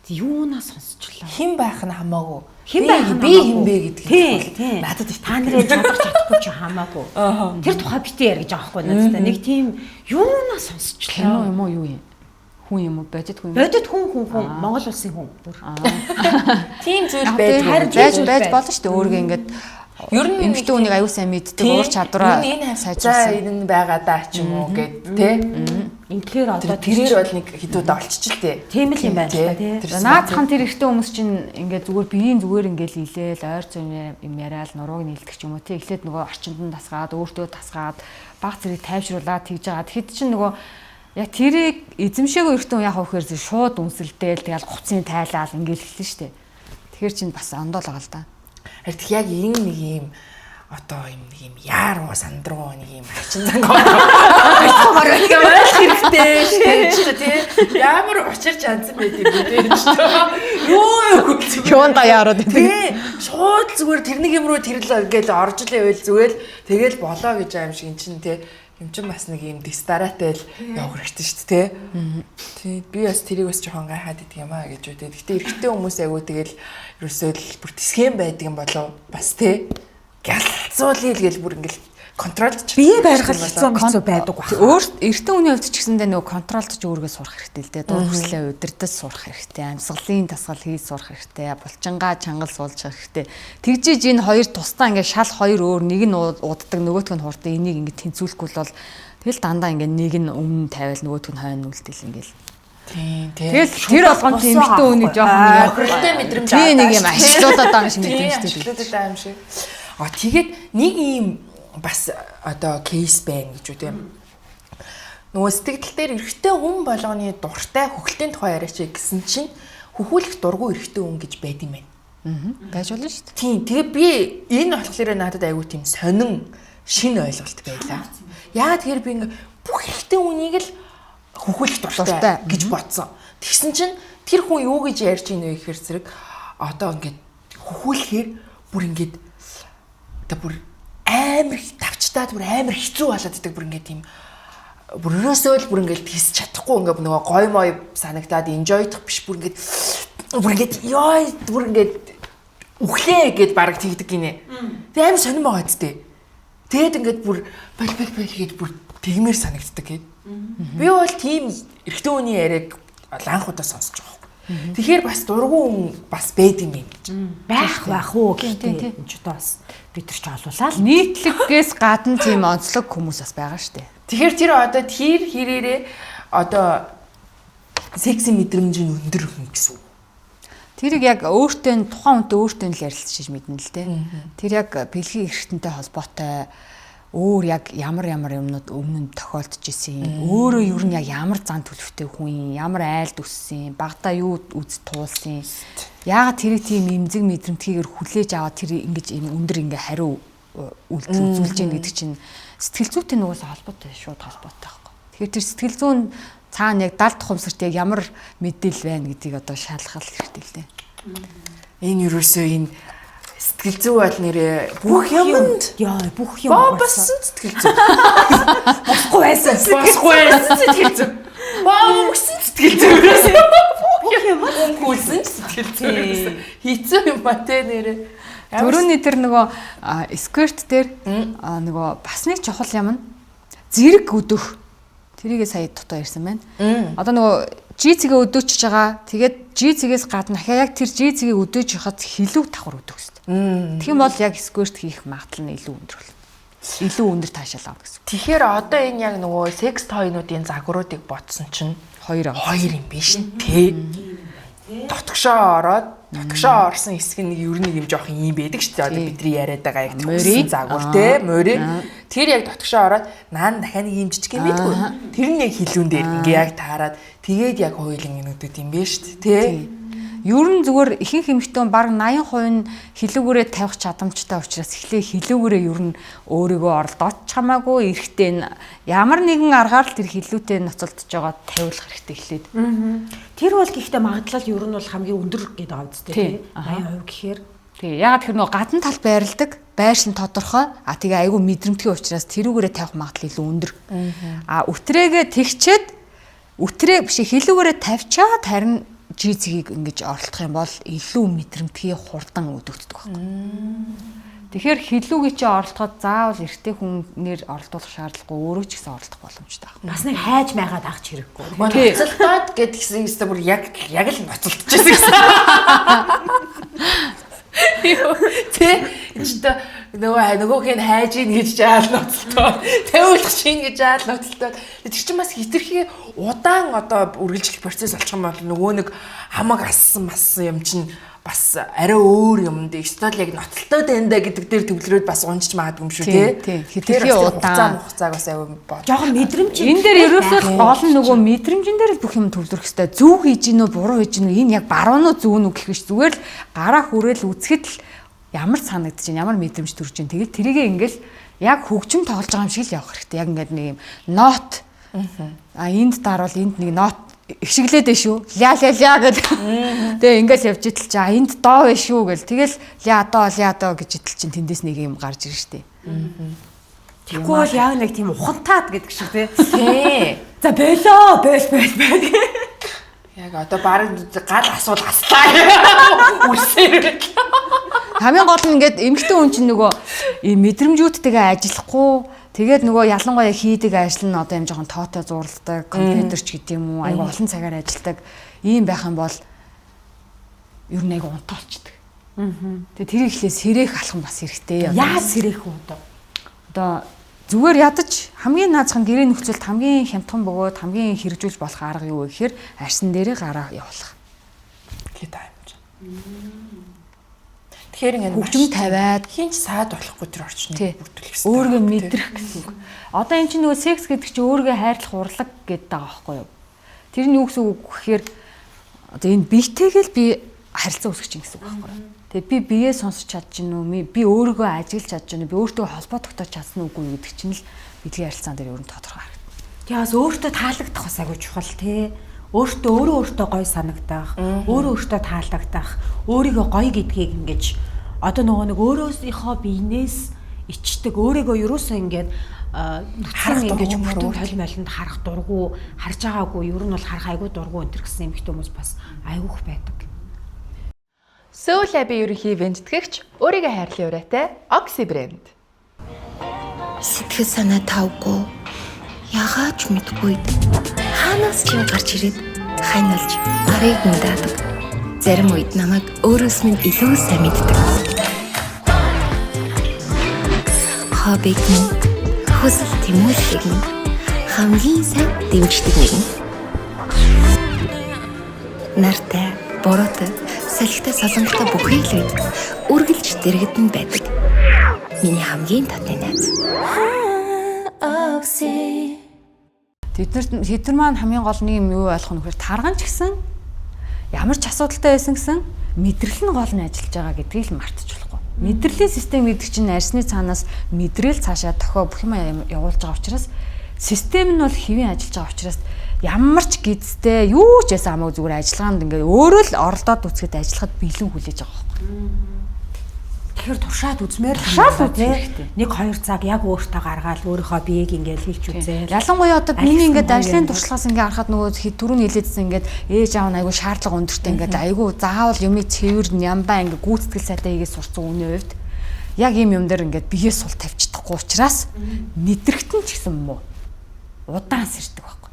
Speaker 3: юунаас сонсчлаа.
Speaker 1: Хэн байх нь хамаагүй.
Speaker 3: Хэн байх нь
Speaker 1: би хэн бэ гэдэг нь надад их
Speaker 3: та нарын чадах чадахгүй ч хамаагүй. Тэр тухай битээ яар гэж байгаа байхгүй надад. Нэг тийм юунаас сонсчлаа.
Speaker 2: Юм уу юу юм? Хүн юм уу? Бодит хүн.
Speaker 3: Бодит хүн Монгол улсын хүн.
Speaker 1: Тийм зүйл байж
Speaker 2: болно шүү дээ. Өөргөө ингээд
Speaker 1: Ер нь
Speaker 2: эмэгтэй хүнийг аюу сайн мэддэг, уур чадвараа
Speaker 1: сайжруулсан. Энэ байгаа даа ч юм уу гэд тэ.
Speaker 3: Ингээр одоо
Speaker 1: тэрээр бол нэг хідүүд олччихлээ.
Speaker 3: Тийм л юм байна л та тий.
Speaker 2: Наадхан тэр эрэгтэй хүмүүс чинь ингээд зүгээр биеийн зүгээр ингээд илээл ойр зүйн юм яриад нурууг нийлдэг ч юм уу тий. Эхлээд нөгөө орчинд нь тасгаад өөртөө тасгаад баг зэрэг тайвшруулаад тэгж байгаа. Тэгэхэд чинь нөгөө яг тэрийг эзэмшээгүй эрэгтэй хүн яах вэ гэхээр шууд үнсэлдээл тэгэл гуцын тайлаал ингээд хэлсэн шүү дээ. Тэгэхээр чинь бас ондоол байгаа л да.
Speaker 1: Харин яг энэ нэг юм одоо юм яаруу сандруу нэг юм ачин зангаа. Айхмаар юм хэрэгтэй шүү дээ. Ямар учир жанцсан байд юм бэ дээ. Юун
Speaker 2: даяараад
Speaker 1: тий. Шууд зүгээр тэрнийг юм руу тэрл ингээл орж л байвал зүгээр тэгэл болоо гэж аим шиг эн чин тий. Юм чин бас нэг юм дистаратай л явах хэрэгтэй шүү дээ тий. Би бас тэрийг бас жоохон гайхаад идэг юм аа гэж үдээ. Гэтэ эрэгтэй хүмүүс айгу тэгэл ерөөсөө л бүр тэсгэм байдаг юм болов бас тий. Галзуулъя л гэл бүр ингээл контролдч
Speaker 3: бие барихал хэцүү байдаг ба.
Speaker 2: Өөрт эрэгтэй хүний хувьд ч гэсэндээ нөгөө контролдч өөргөө сурах хэрэгтэй л дээ. Дур хүслээ удирдах сурах хэрэгтэй. Амьсгалын тасгал хийж сурах хэрэгтэй. Булчингаа чангал суулж хэрэгтэй. Тэгжиж энэ хоёр тусдаа ингээд шал хоёр өөр нэг нь уддаг нөгөөх нь хурдан энийг ингээд тэнцвүүлэхгүй бол тэгэл дандаа ингээд нэг нь өмнө тавиал нөгөөх нь хойно үлдэл ингээд.
Speaker 1: Тийм.
Speaker 2: Тэгэл тэр болгоом эмэгтэй хүний жоохон
Speaker 1: хөрөлтэй мэдрэмж
Speaker 2: аа. Тийм нэг юм ашлуудаад байгаа юм шиг мэдрэмжтэй.
Speaker 1: Ашлуудаад байгаа юм шиг. Тэгээд нэг юм бас одоо кейс байна гэж үү тийм. Нөгөө сэтгэл дээр эрэгтэй хүн болгоны дуртай хөхөлтийн тухай яриач гэсэн чинь хөхүүлэх дургүй эрэгтэй хүн гэж байд юм байна.
Speaker 2: Байж болно шүү дээ.
Speaker 1: Тийм. Тэгээ би энэ болохоор надад айгүй тийм сонин шинэ ойлголт байлаа. Яагаад тэгэхээр би ингээ бүх эрэгтэй хүнийг л хөхүүлэх дуртай гэж бодсон. Тэгсэн чинь тэр хүн юу гэж ярьж ийнэ вэ гэхээр зэрэг одоо ингээд хөхүүлэхээр бүр ингээд одоо бүр амар тавчтаад бүр амар хэцүү болоод идэг бүр ингээд тийм бүр өрөөсөө л бүр ингээд хийс чадахгүй ингээд нөгөө гой мой санагдаад enjoydох биш бүр ингээд ёо бүр ингээд үхлээ гэд бараг тэгдэг гинэ. Тэгээ амар сонирн байгаа зү. Тэгэд ингээд бүр бал гээд бүр тэгмээр санагддаг гээд. Би бол тийм эрэгтэй хүний яриаг анхудаа сонсож байгаа. Тэгэхээр бас дургүй хүн бас байд юм гэж.
Speaker 3: Байх уу гэхдээ энэ ч одоо бас бид нар ч олуулаа л
Speaker 2: нийтлэгээс гадна тийм онцлог хүмүүс бас байгаа шүү дээ.
Speaker 1: Тэгэхээр тэр одоо тэр хэрээрээ одоо секси мэдрэмж нь өндөр хүн гэсэн үг.
Speaker 2: Тэрийг яг өөртөө тухайн хүнтэй өөртөө л ярилцчих мэднэ л дээ. Тэр яг бэлгийн эрхтэнтэй холбоотой өөр яг ямар юмнууд өмнө нь тохиолдож исэн. Өөрөө ер нь яг ямар зан төлөвтэй хүн, ямар айлд өссөн, багада юу үз туулсан. Яагаад тэрийг тийм эмзэг мэдрэмтгийгээр хүлээж аваад тэр ингэж юм өндөр ингээ хариу үйлдэл үзүүлж яах гэдэг чинь сэтгэл зүйтэй нугасаа холбоотой шууд холбоотой байхгүй. Тэгэхээр тэр сэтгэл зүйн цаана яг далд тухамсарт яг ямар мэдээлэл байна гэдгийг одоо шалгах хэрэгтэй л дээ.
Speaker 1: Энэ юусоо энэ сэтгэл зүй бол нэрээ бүх юмд
Speaker 3: бүх юм
Speaker 1: басан сэтгэл зүй.
Speaker 3: Босгүй байсан
Speaker 1: сэтгэл зүй. Баамгсан сэтгэл зүй. Бүх юм өнгүүлсэн сэтгэл зүй. Хийцүү юм ба тэ нэрээ.
Speaker 2: Төрөний тэр нөгөө скверт дээр нөгөө бас нэг чухал юм нь зэрэг өдөх. Тэрийгээ сая дотоо ярьсан байна. Одоо нөгөө жицгээ өдөөчж байгаа. Тэгээд жицгээс гадна дахиад яг тэр жицгийг өдөөж хахад хилүү давхар өдөх хэрэгтэй. Тэгэх юм бол яг скверт хийх магадлал нь илүү өндөр болно. Илүү өндөр таашаал авах гэсэн.
Speaker 1: Тэгэхээр одоо энэ яг нөгөө секс тойнуудын загваруудыг бодсон чинь хоёр юм биш тий. Дотгошоо орсон хэсэг нь ер нь юм жоох юм байдаг шүү дээ. Одоо бидний яриад байгаа яг төгсөн загвар тий морь. Тэр яг дотгошоо ороод наан дахиад нэг юм жижиг юм байдгүй. Тэр нь яг хилүүн дээр ингээ яг таарад тэгээд яг хоёулын минутууд юм байна шүү дээ тий.
Speaker 2: Ер нь зүгээр ихэнх эмэгтэй баг 80% нь хилүүгээрээ тавих чадамжтай учраас эхлээ хилүүгээрээ ер нь өөрийгөө оролдооч хамаагүй эрэхтэй нь ямар нэгэн аргаар л тэр хилүүтэй ноцолдож байгаа тавиулах хэрэгтэй эхлээд.
Speaker 3: Тэр бол гэхдээ магадлал ер нь бол хамгийн өндөр гэдэг байгаа үстэй тий. 80% гэхээр.
Speaker 2: Тий. Ягаад тэр нөгөө гадна тал байрладаг, байр шин тодорхой. Тэгээ айгүй мэдрэмтгий учраас тэрүүгээрээ тавих магадлал илүү өндөр. Үтрээгээ тэгчээд үтрээ биш хилүүгээрээ тавьчаад харин жицгийг ингэж оролдох юм бол илүү мэдрэмтгий хурдан өдөгддөг байхгүй. Тэгэхээр хилүүгийн чи оролдоход заавал эрэгтэй хүнээр оролдуулах шаардлагагүй өөрөө ч гэсэн оролдох боломжтой байна.
Speaker 3: Бас нэг хайж майгаад авч хэрэггүй.
Speaker 1: Ноцолдоод гэдгийгсэн юмстай бүр яг л ноцолдчихсэн гэсэн. Тэ энэ нөгөөх нь хайж ийн гэж жаал ноцолтоо. Тавиулах шин гэж жаал ноцолтоо. Тэр чинь бас хитрхи удаан одоо үргэлжлэх процесс болчих юм бол нөгөө нэг хамаг ассан юм чинь бас арай өөр юм дээ. Стол яг ноцолтоод байна да гэдэг дээр төвлөрөөд бас унжиж магадгүй юм шүү тий.
Speaker 2: Хитрхи удаан
Speaker 1: хугацааг бас аягүй бод.
Speaker 3: Жохон мэдрэмж.
Speaker 2: Энэ дээр ерөөсөө гол нь нөгөө мэдрэмжэн дээр л бүх юм төвлөрөх хэрэгтэй. Зөв хийж гинөө, буруу хийж гинөө, энэ яг баруун уу зөв нь гэх биш. Зүгээр л гараа хүрээл үзэхэд л ямар санагдаж байна, ямар мэдрэмж төрж байна. Тэгээд тэрийгээ ингээл яг хөгжим тоолж байгаа юм шиг л явах хэрэгтэй. Яг ингээд нэг юм нот. Энд дарвал энд нэг нот ишиглээд байна шүү. Ля гэдэг. Тэгээ ингээл явж идэл чи энд доо байна шүү гэл. Тэгэл ля доо гэж идэл чин тэндээс нэг юм гарч ирж штэ.
Speaker 3: Тэгэхгүй бол яг нэг тийм ухантаад гэдэг шиг тий.
Speaker 2: За болоо бэл.
Speaker 1: Яг одоо баг гал асуул аслаа. Үрсээр.
Speaker 2: Хамгийн гол нь ингээд эмэгтэй хүн чинь нөгөө мэдрэмжүүдтэйгээ ажиллахгүй тэгээд нөгөө ялангуяа хийдэг ажил нь одоо юм жоохон тоотой зурладаг, компьютерч гэдэг юм уу, аюу олон цагаар ажилладаг ийм байх юм бол ер нь аюу унтаалчдаг. Тэгээд тэр ихлээр сэрэх алах нь бас хэрэгтэй.
Speaker 3: Яаж сэрэх үү одоо?
Speaker 2: Одоо зүгээр ядаж хамгийн наазах нь гэрээ нөхцөлд хамгийн хямдхан бөгөөд хамгийн хэрэгжүүлж болох арга юу вэ гэхээр арьсан дээрээ гараа явуулах.
Speaker 1: Гэт аим чинь. Тэгэхээр ингэ
Speaker 2: хөгжим тавиад
Speaker 1: хинч саад болохгүй тэр орчныг бүрдүүлэх хэрэгтэй.
Speaker 2: Өөргөө мэдрэх гэсэн үг. Одоо эн чинь нөгөө секс гэдэг чинь өөргөө хайрлах урлаг гэдэг байгаа байхгүй юу? Тэр нь юу гэсэн үг гэхээр одоо энэ биетэйгэл би харилцаа үүсгэж чинь гэсэн үг байхгүй юу? Тэгээд би биеэ сонсч чадчихна уу? Би өөрийгөө ажиглаж чадчихна уу? Би өөртөө холбоо тогтоож чадсан уугүй гэдэг чинь л бидний харилцаан дээр ер нь тодорхой харагдана.
Speaker 3: Тэгээс өөртөө таалагдах бас айгүй чухал тий. Өөртөө гоё санагдах, өөртөө таалагдах, өөрийгөө гоё гэдгийг ингэж одоо нөгөө нэг өөрөөсийнхөө биенээс ичдэг, өөрийгөө юусаа ингэж харах ингэж бүртэн толмойлонд харах дургу, харж байгаагүй, ер нь бол харах айгүй дургу энэ гэсэн эмэгтэй хүмүүс бас айгүйх байдаг.
Speaker 1: Soul Lab-ийн ерөнхий вендэтгэгч өөрийгөө хайрлын ураатай Oxy брэнд.
Speaker 5: Сэтгэл санаа тавгүй ягааж мэдгүй хаанаас ч юм гарч ирээд хайнолж барыг мэдээдэг. Зарим үед намайг өөрөөс минь илүү сайн мэддэг. Хоббиг минь хүсэл тэмүүлсийг минь хамгийн сайн дэмждэг нэгэн. Нартай, бороотой, салхитай солонготой бүхий л үед үргэлж дэрэгдэн байдаг. Миний хамгийн татны найз.
Speaker 2: Тэд нар маань хамгийн гол нэг юм юу ойлгох нь вэхээр тарган ч гэсэн ямар ч асуудалтай байсан гэсэн мэдрэл нь гол нь ажиллаж байгаа гэдгийг л мартаж болохгүй. Мэдрэлийн систем гэдэг чинь арьсны цаанаас мэдрэл цаашаа дохио бүх юм явуулж байгаа учраас систем нь бол хэвэн ажиллаж байгаа учраас ямар ч гидстэй юу ч ясаа хамаагүй зүгээр ажиллагаанд ингээд өөрөө л оролдоод үцгэд ажиллахад бэлэн хүлээж байгаа байхгүй.
Speaker 3: Тэгэхээр туршаад үзмээр хэрэгтэй. 1-2 цаг яг өөртөө гаргаад өөрийнхөө биеийг ингээд хийлж үзээ.
Speaker 2: Ялангуяа одоо миний ингээд ажлын туршлагаас ингээд харахад нөгөө түрүүний хэлээдсэн ингээд ээж аав нь айгүй шаардлага өндөртэй ингээд айгүй заавал юмыг цэвэр нямбаа ингээд гүйцэтгэл сайтай хийгээд сурцсан үний хувьд яг ийм юм дээр ингээд биеэ сул тавьчихдаггүй учраас мэдрэгтэн ч гэсэн муу удаан сэрдэг байхгүй.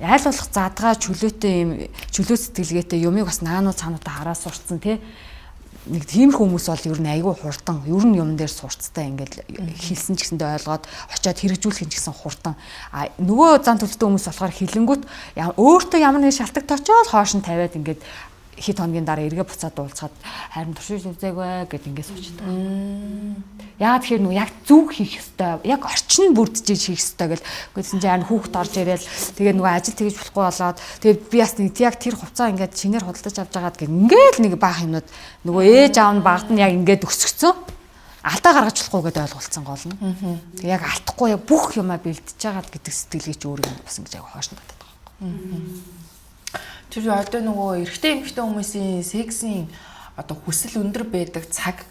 Speaker 2: Айл болох задгаа чөлөөтэй юм чөлөө сэтгэлгээтэй юмыг бас наануу цаануудаа хараа сурцсан тий нэг тиймэрхүү хүмүүс бол ер нь айгүй хурдан ер нь юм дээр сурцтай ингээд хэлсэн ч гэсэндээ ойлгоод очиад хэрэгжүүлэх ч гэсэн хурдан нөгөө зан төлөвтэй хүмүүс болохоор хилэнгүүт өөртөө ямар нэг шалтгаан точоод хоош нь тавиад ингээд хэд хоногийн дараа эргээ буцаад уулзахад харин туршиж үзээгүй гэд ингээд суучдаг. Яа тэгэхээр нөгөө яг зүг хийх ёстой, яг орчин бүрдэж хийх ёстой гэл үгүйсэн чинь хүүхд орж ирэл тэгээд нөгөө ажил тэгж болохгүй болоод тэгээд би бас нэг яг тэр хувцаа ингээд шинээр худалдаж авч байгаад гэх ингээд нэг баах юмнууд нөгөө ээж аав нь багт нь яг ингээд өсгцсөн алдаа гаргаж болохгүй гэдээ ойлголцсон гол нь. Тэг яг алдахгүй яг бүх юмаа бэлдэж байгаа гэдэг сэтгэлгээ чи өөрөө бас ингэж яг хоошин татдаг байхгүй.
Speaker 1: Тэр одоо нөгөө эрэгтэй эмэгтэй хүмүүсийн сексийн одоо хүсэл өндөр байдаг цаг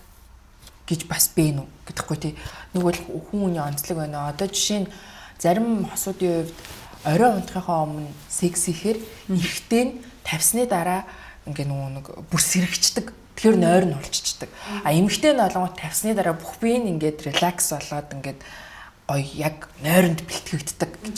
Speaker 1: гэж бас бэ нү гэдэггүй тий. Нөгөө хүмүүний онцлог байна. Одоо жишээ нь зарим хосуудын хувьд орой унтахынхаа өмнө секс хийхээр эрэгтэй нь тавьсны дараа ингээ нөгөө нэг бүр сэрэгчдэг. Тэгэхээр нойр нь улччихдаг. Эмэгтэй нь олонгот тавьсны дараа бүх бие нь ингээд релакс болоод ингээд гоё яг нойронд бэлтгэгддэг гэж.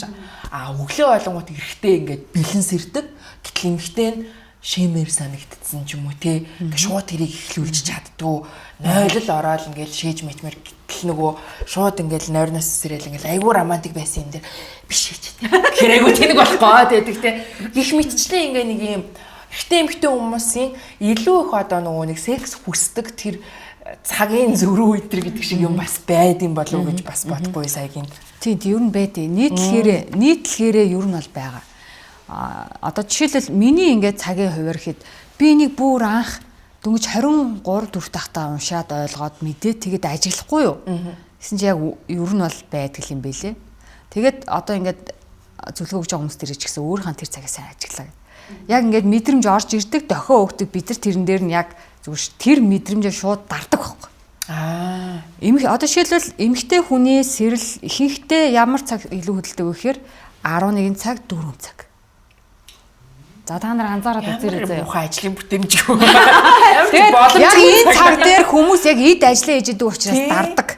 Speaker 1: Өглөө олонгот эрэгтэй ингээд бэлэн сэрдэг. Гэтэл эмэгтэй нь шимээр санагдсан ч юм уу те. Ингээ шууд тэрийг эхлүүлж чаддгүй. Нойлол ороод ингээл шээж мэтмэр гэтэл нөгөө шууд ингээл нойрноос сэрэл ингээл айгүй романтик байсан юм дээр биш ч те. Хэрэгүү тэнэг болохгүй гэдэг те. Гэх мэтчлээ ингээ нэг юм ихтэй эмхтэй хүмүүсийн илүү их одоо нөгөө нэг секс хүсдэг тэр цагийн зөрүү үдэр гэдэг шиг юм бас байд юм болов уу гэж бас бодохгүй саягийн.
Speaker 2: Тийм ер нь байдیں۔ Нийтлэхээрээ ер нь бол байгаа. Одоо жишээлбэл миний ингээд цагийн хуваар хэд би нэг бүр анх дөнгөж 23 4 тахтаа уншаад ойлгоод мэдээ тэгээд ажиллахгүй юу. Гэсэн чи яг ер нь бол байдаг юм бэлээ. Тэгээд одоо ингээд зөвлөгөө өгч байгаа хүмүүс тэр ч гэсэн өөрийнхөө тэр цагийг сайн ажиглаа. Яг ингээд мэдрэмж орж ирдэг, дохио өгдөг бид нар тэрэн дээр нь яг зүгээр тэр мэдрэмжээ шууд дардаг байхгүй. Одоо жишээлбэл эмэгтэй хүний сэрэл ихэнхдээ ямар цаг илүү хөдөлдөг вэ гэхээр 11 цаг 4 цаг. За та нар анзаараад үзээрэй заяа.
Speaker 1: Муухай ажлын бүтээмжгүй.
Speaker 2: Тэгээд яг энэ цаг дээр хүмүүс яг эд ажиллаа хийж идэг учраас дардаг.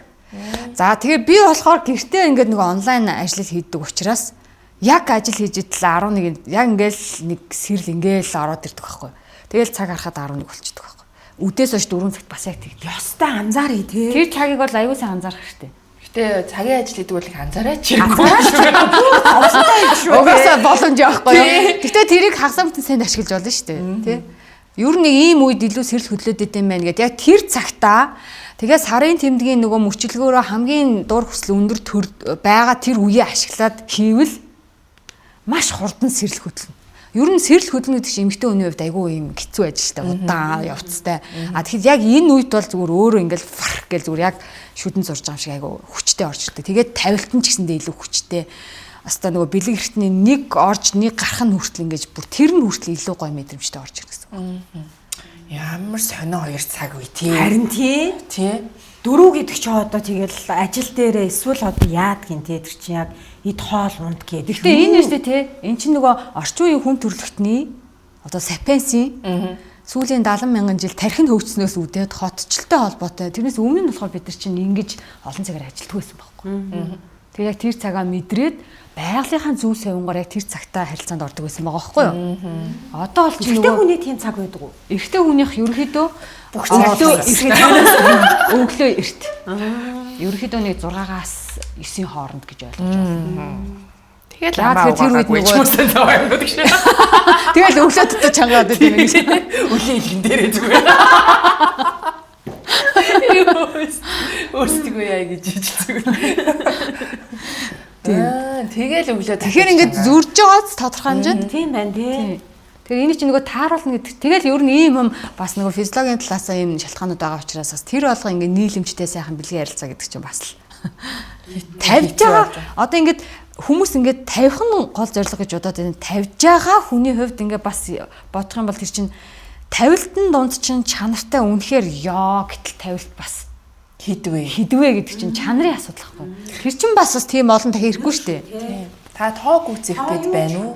Speaker 2: За тэгэхээр би болохоор гэртээ ингээд нэг онлайн ажил хийдэг учраас яг ажил хийж идэл 11 яг ингээл нэг сэрэл ингээл ороод ирдэг байхгүй. Тэгэл цаг харахад 11 болчихдог байхгүй. Үдээс хойш 4 цагт бас яг тэгдэг.
Speaker 3: Ёстой анзааръя тий.
Speaker 2: Тэр цагийг бол аюул сайн анзаарах хэрэгтэй.
Speaker 1: Гэтэ цагийн ажил хийдэг бол их анзаараач.
Speaker 2: Угаасаа боломж явахгүй юу. Гэтэ тэрийг хагас бүтэн сайн ашиглаж болно шүү дээ. Тий. Ер нь ийм үед илүү сэрэл хөдлөөд идэм байх гэдэг. Яг тэр цагтаа тэгээ сарын тэмдгийн нөгөө мөчлөгөөрөө хамгийн дур хүсэл өндөр байгаа тэр үеийг ашиглаад хийвэл маш хурдан сэрэл хөдлөнө. Ер нь сэрэл хөдлөнө гэдэг чинь эмэгтэй хүний хувьд айгүй юм хэцүү ажилтай, удаан явцтай. Тэгэхэд яг энэ үед бол зүгээр өөрөө ингээл фарх гэл зүгээр яг шүдэн зурж байгаа юм шиг айгүй хүчтэй орж ирдэг. Тэгээд тавилтан ч гэсэндээ илүү хүчтэй. Хастаа нөгөө бэлэг эртний нэг орж нэг гарах нь хүртэл ингэж бүр тэр нь хүртэл илүү гоё мэдрэмжтэй орж ирэх гэсэн.
Speaker 1: Ямар сонио 2 цаг үе тий.
Speaker 3: Харин тий. Дөрөв гэдэг чи одоо тэгэл ажил дээрээ эсвэл одоо яадгийн тий тэр чинь яг эд хоол унд гэдэг.
Speaker 2: Гэтэ энэ нэштэй тий. Эн чинь нөгөө орчин үеийн хүн төрөлхтний одоо сапиенсийн сүүлийн 70 мянган жил тархин хөгжснөөс үүдээд хотчлолтой холбоотой. Тэрнээс өмнө нь болохоор бид нар чинь ингэж олон цагаар ажилтдаг байсан байхгүй. Тэгээ яг тэр цагаа мэдрээд байгалийнхаа зөв совингоор яг тэр цагтаа харилцаанд ордог байсан байгаа байхгүй юу? Одоо бол чи
Speaker 3: нөгөө хүний тийм цаг байдаг уу?
Speaker 2: Эрэгтэй хүнийх ерөөхдөө
Speaker 1: бүх цагтаа
Speaker 2: өглөө эрт. Ерөөхдөө нэг 6-аас 9-ийн хооронд гэж ойлгож байна.
Speaker 1: Тэгээд тэр үед нөгөө
Speaker 2: тэгэл өглөө дотор чангаад байдаг юм гэж.
Speaker 1: Өлийн илгэн дээрээ зүгээр. Өөрсдөө яа гэж зүгээр. Тэгэл өглөө.
Speaker 2: Тэгэхээр ингээд зүрж байгааз тодорхой хэмжээнд
Speaker 3: тийм байна тий.
Speaker 2: Тэгэхээр энэ чинь нөгөө тааруулна гэдэг. Тэгэл ер нь ийм юм бас нөгөө физиологийн талаасаа ийм шалтгаанууд байгаа учраас бас тэр болго ингээд нийлэмжтэй сайхан бэлгийн ярилцаа гэдэг чинь бас л тавьж байгаа. Одоо ингээд хүмүүс ингээд тавих нь гол зорилго гэж бодоод байна. Тавьж байгаа хүний хувьд ингээд бас бодох юм бол тэр чинь тавилтын дунд чинь чанартай үнэхээр ёо гэтэл тавилт бас хідвэ гэдэг чинь чанарын асуудал байхгүй. Тэр чинь бас тийм олон дахин ирэхгүй шүү дээ.
Speaker 1: Та тоо гүцэх гээд байна уу?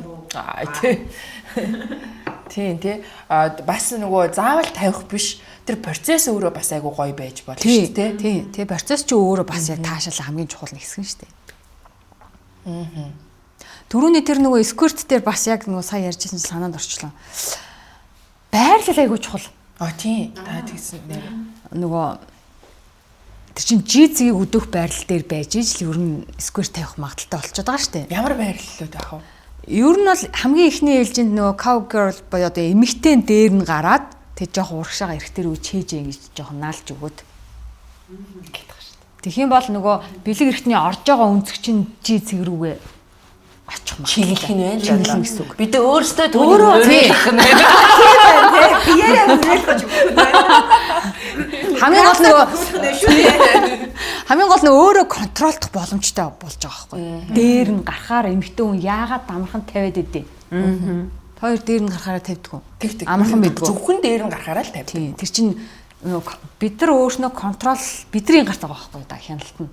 Speaker 1: Тийм тий. Бас нөгөө заавал тавих биш. Тэр процесс өөрөө бас айгу гоё байж болно шүү дээ.
Speaker 2: Тийм. Тэгээ процесс чи өөрөө бас яг таашаал хамгийн чухал нэг хэсэг нь шүү дээ. Түрүүний тэр нөгөө сквирт дээр бас яг нөгөө сая ярьжсэн санаанд орчлоо. Байрлал айгу чухал.
Speaker 1: Тийм. Та тэгсэн нэр.
Speaker 2: Нөгөө тэр чин жизгийг өдөх байрлал дээр байж ижил ер нь сквер тавих магадaltaй болчиход байгаа шүү дээ.
Speaker 1: Ямар байрлалууд авах вэ?
Speaker 2: Ер нь бол хамгийн ихний ээлжинд нөгөө cowgirl боёо одоо эмэгтэй дээр нь гараад тэг жоох урагшаага эрэгтэй рүү чэйжээ ингэж жоох наалж өгөөд гэдэг шүү дээ. Тэгхийн бол нөгөө бэлэг эрэгтний орж байгаа өнцөг чинь жизэг рүүгээ очих маа.
Speaker 1: Чиглэх нь байна
Speaker 2: л гэсэн үг.
Speaker 1: Бид өөрсдөө түүнийг
Speaker 2: хийх нь байна.
Speaker 3: Биеэрээ үлээх гэж
Speaker 2: хамгийн гол нь өөрөө контролдох боломжтой болж байгаа байхгүй. Дээр нь гарахаар эмэгтэй хүн яагаад амархан тавиад идэв. Хоёр дээр нь гарахаараа тавьдаг. Амархан бидгүй.
Speaker 1: Зөвхөн дээр нь гарахаараа л тавьдаг.
Speaker 2: Тэр чинь бид нар өөрснөө контрол бидний гарт байгаа байхгүй да хяналт нь.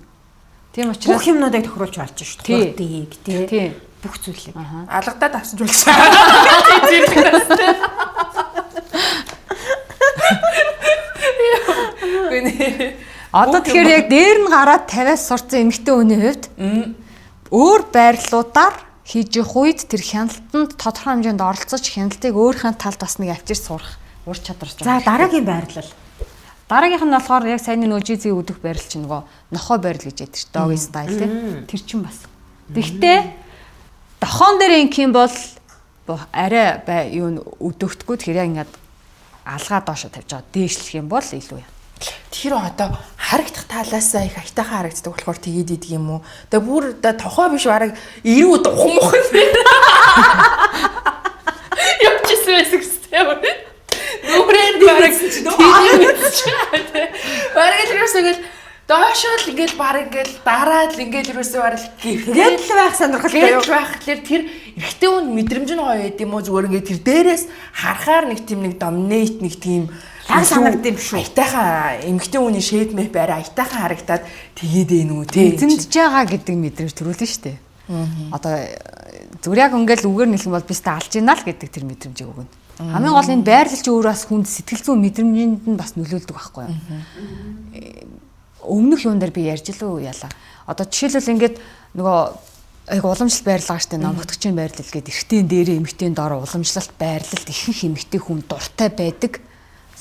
Speaker 2: Тийм учраас
Speaker 3: бүх юмнуудыг тохируулж болж шүү дээ. Хурдыг тий. Бүх зүйлийг.
Speaker 1: Алгадаад авсан ч болчихсон.
Speaker 2: Одоо тэгэхээр яг дээр нь гараад 50-аас сурцсан эмэгтэй хүний хувьд өөр байрлалуудаар хийж явах үед тэр хяналтанд тодорхой хэмжээнд оролцож хяналтыг өөрийнхөө талд бас нэг авчир сурах ур чадвар.
Speaker 3: За дараагийн байрлал.
Speaker 2: Дараагийнх нь болохоор яг сайн нөгөө жизи өдөх байрлал чинь нөгөө нохой байрлал гэж яддаг шүү. Doggy style тий. Тэр чинь бас. Гэхдээ дохон дээр инх юм бол арай юу өдөгтгөө тэгэхээр яг ингээд алгаа доошо тавьж байгаа дээшлэх юм бол илүү юм.
Speaker 1: Тэр одоо харагдах талаасаа их айтайхан харагддаг болохоор тэгээд идэг юм уу? Тэгээ бүр тохоо биш бараг ирүү духан мохын. Явчихсан байсан гэстэй. Нүрэн бараг бараг л юусгэл доошол ингээл бараг ингээл дараад ингээл юусаа бараг
Speaker 3: Гэтэл байх сонирхолтой юу?
Speaker 1: байх тэгэхээр тэр эрэгтэй хүн мэдрэмж нь гоё байд юм уу зүгээр ингээд тэр дээрээс харахаар нэг тийм нэг доминейт нэг тийм
Speaker 3: Лаг санагдсан юм шүү.
Speaker 1: Айтайхан эмэгтэй хүний шэйд мэп байраа айтайхан харагдаад тэгээд эйн үү те.
Speaker 2: Эзэмдэж байгаа гэдэг мэдрэмж төрүүлнэ шүү дээ. Одоо зүгээр яг ингээл үгээр нэлэх юм бол бистэ алж ийна л гэдэг тэр мэдрэмжийг өгнө. Хамгийн гол энэ байрлалч өөрөө бас хүнд сэтгэл зүйн мэдрэмжинд нь бас нөлөөлдөг байхгүй юу? Өмнөх юун дээр би ярьж лөө яла. Одоо жишээлбэл ингээд нөгөө айгу уламжлалт байрлал штэ номогдогчийн байрлал гэдэг эрэгтэй дээрээ эмэгтэй доор уламжлалт байрлалд ихэнх эмэгтэй хүн дуртай байдаг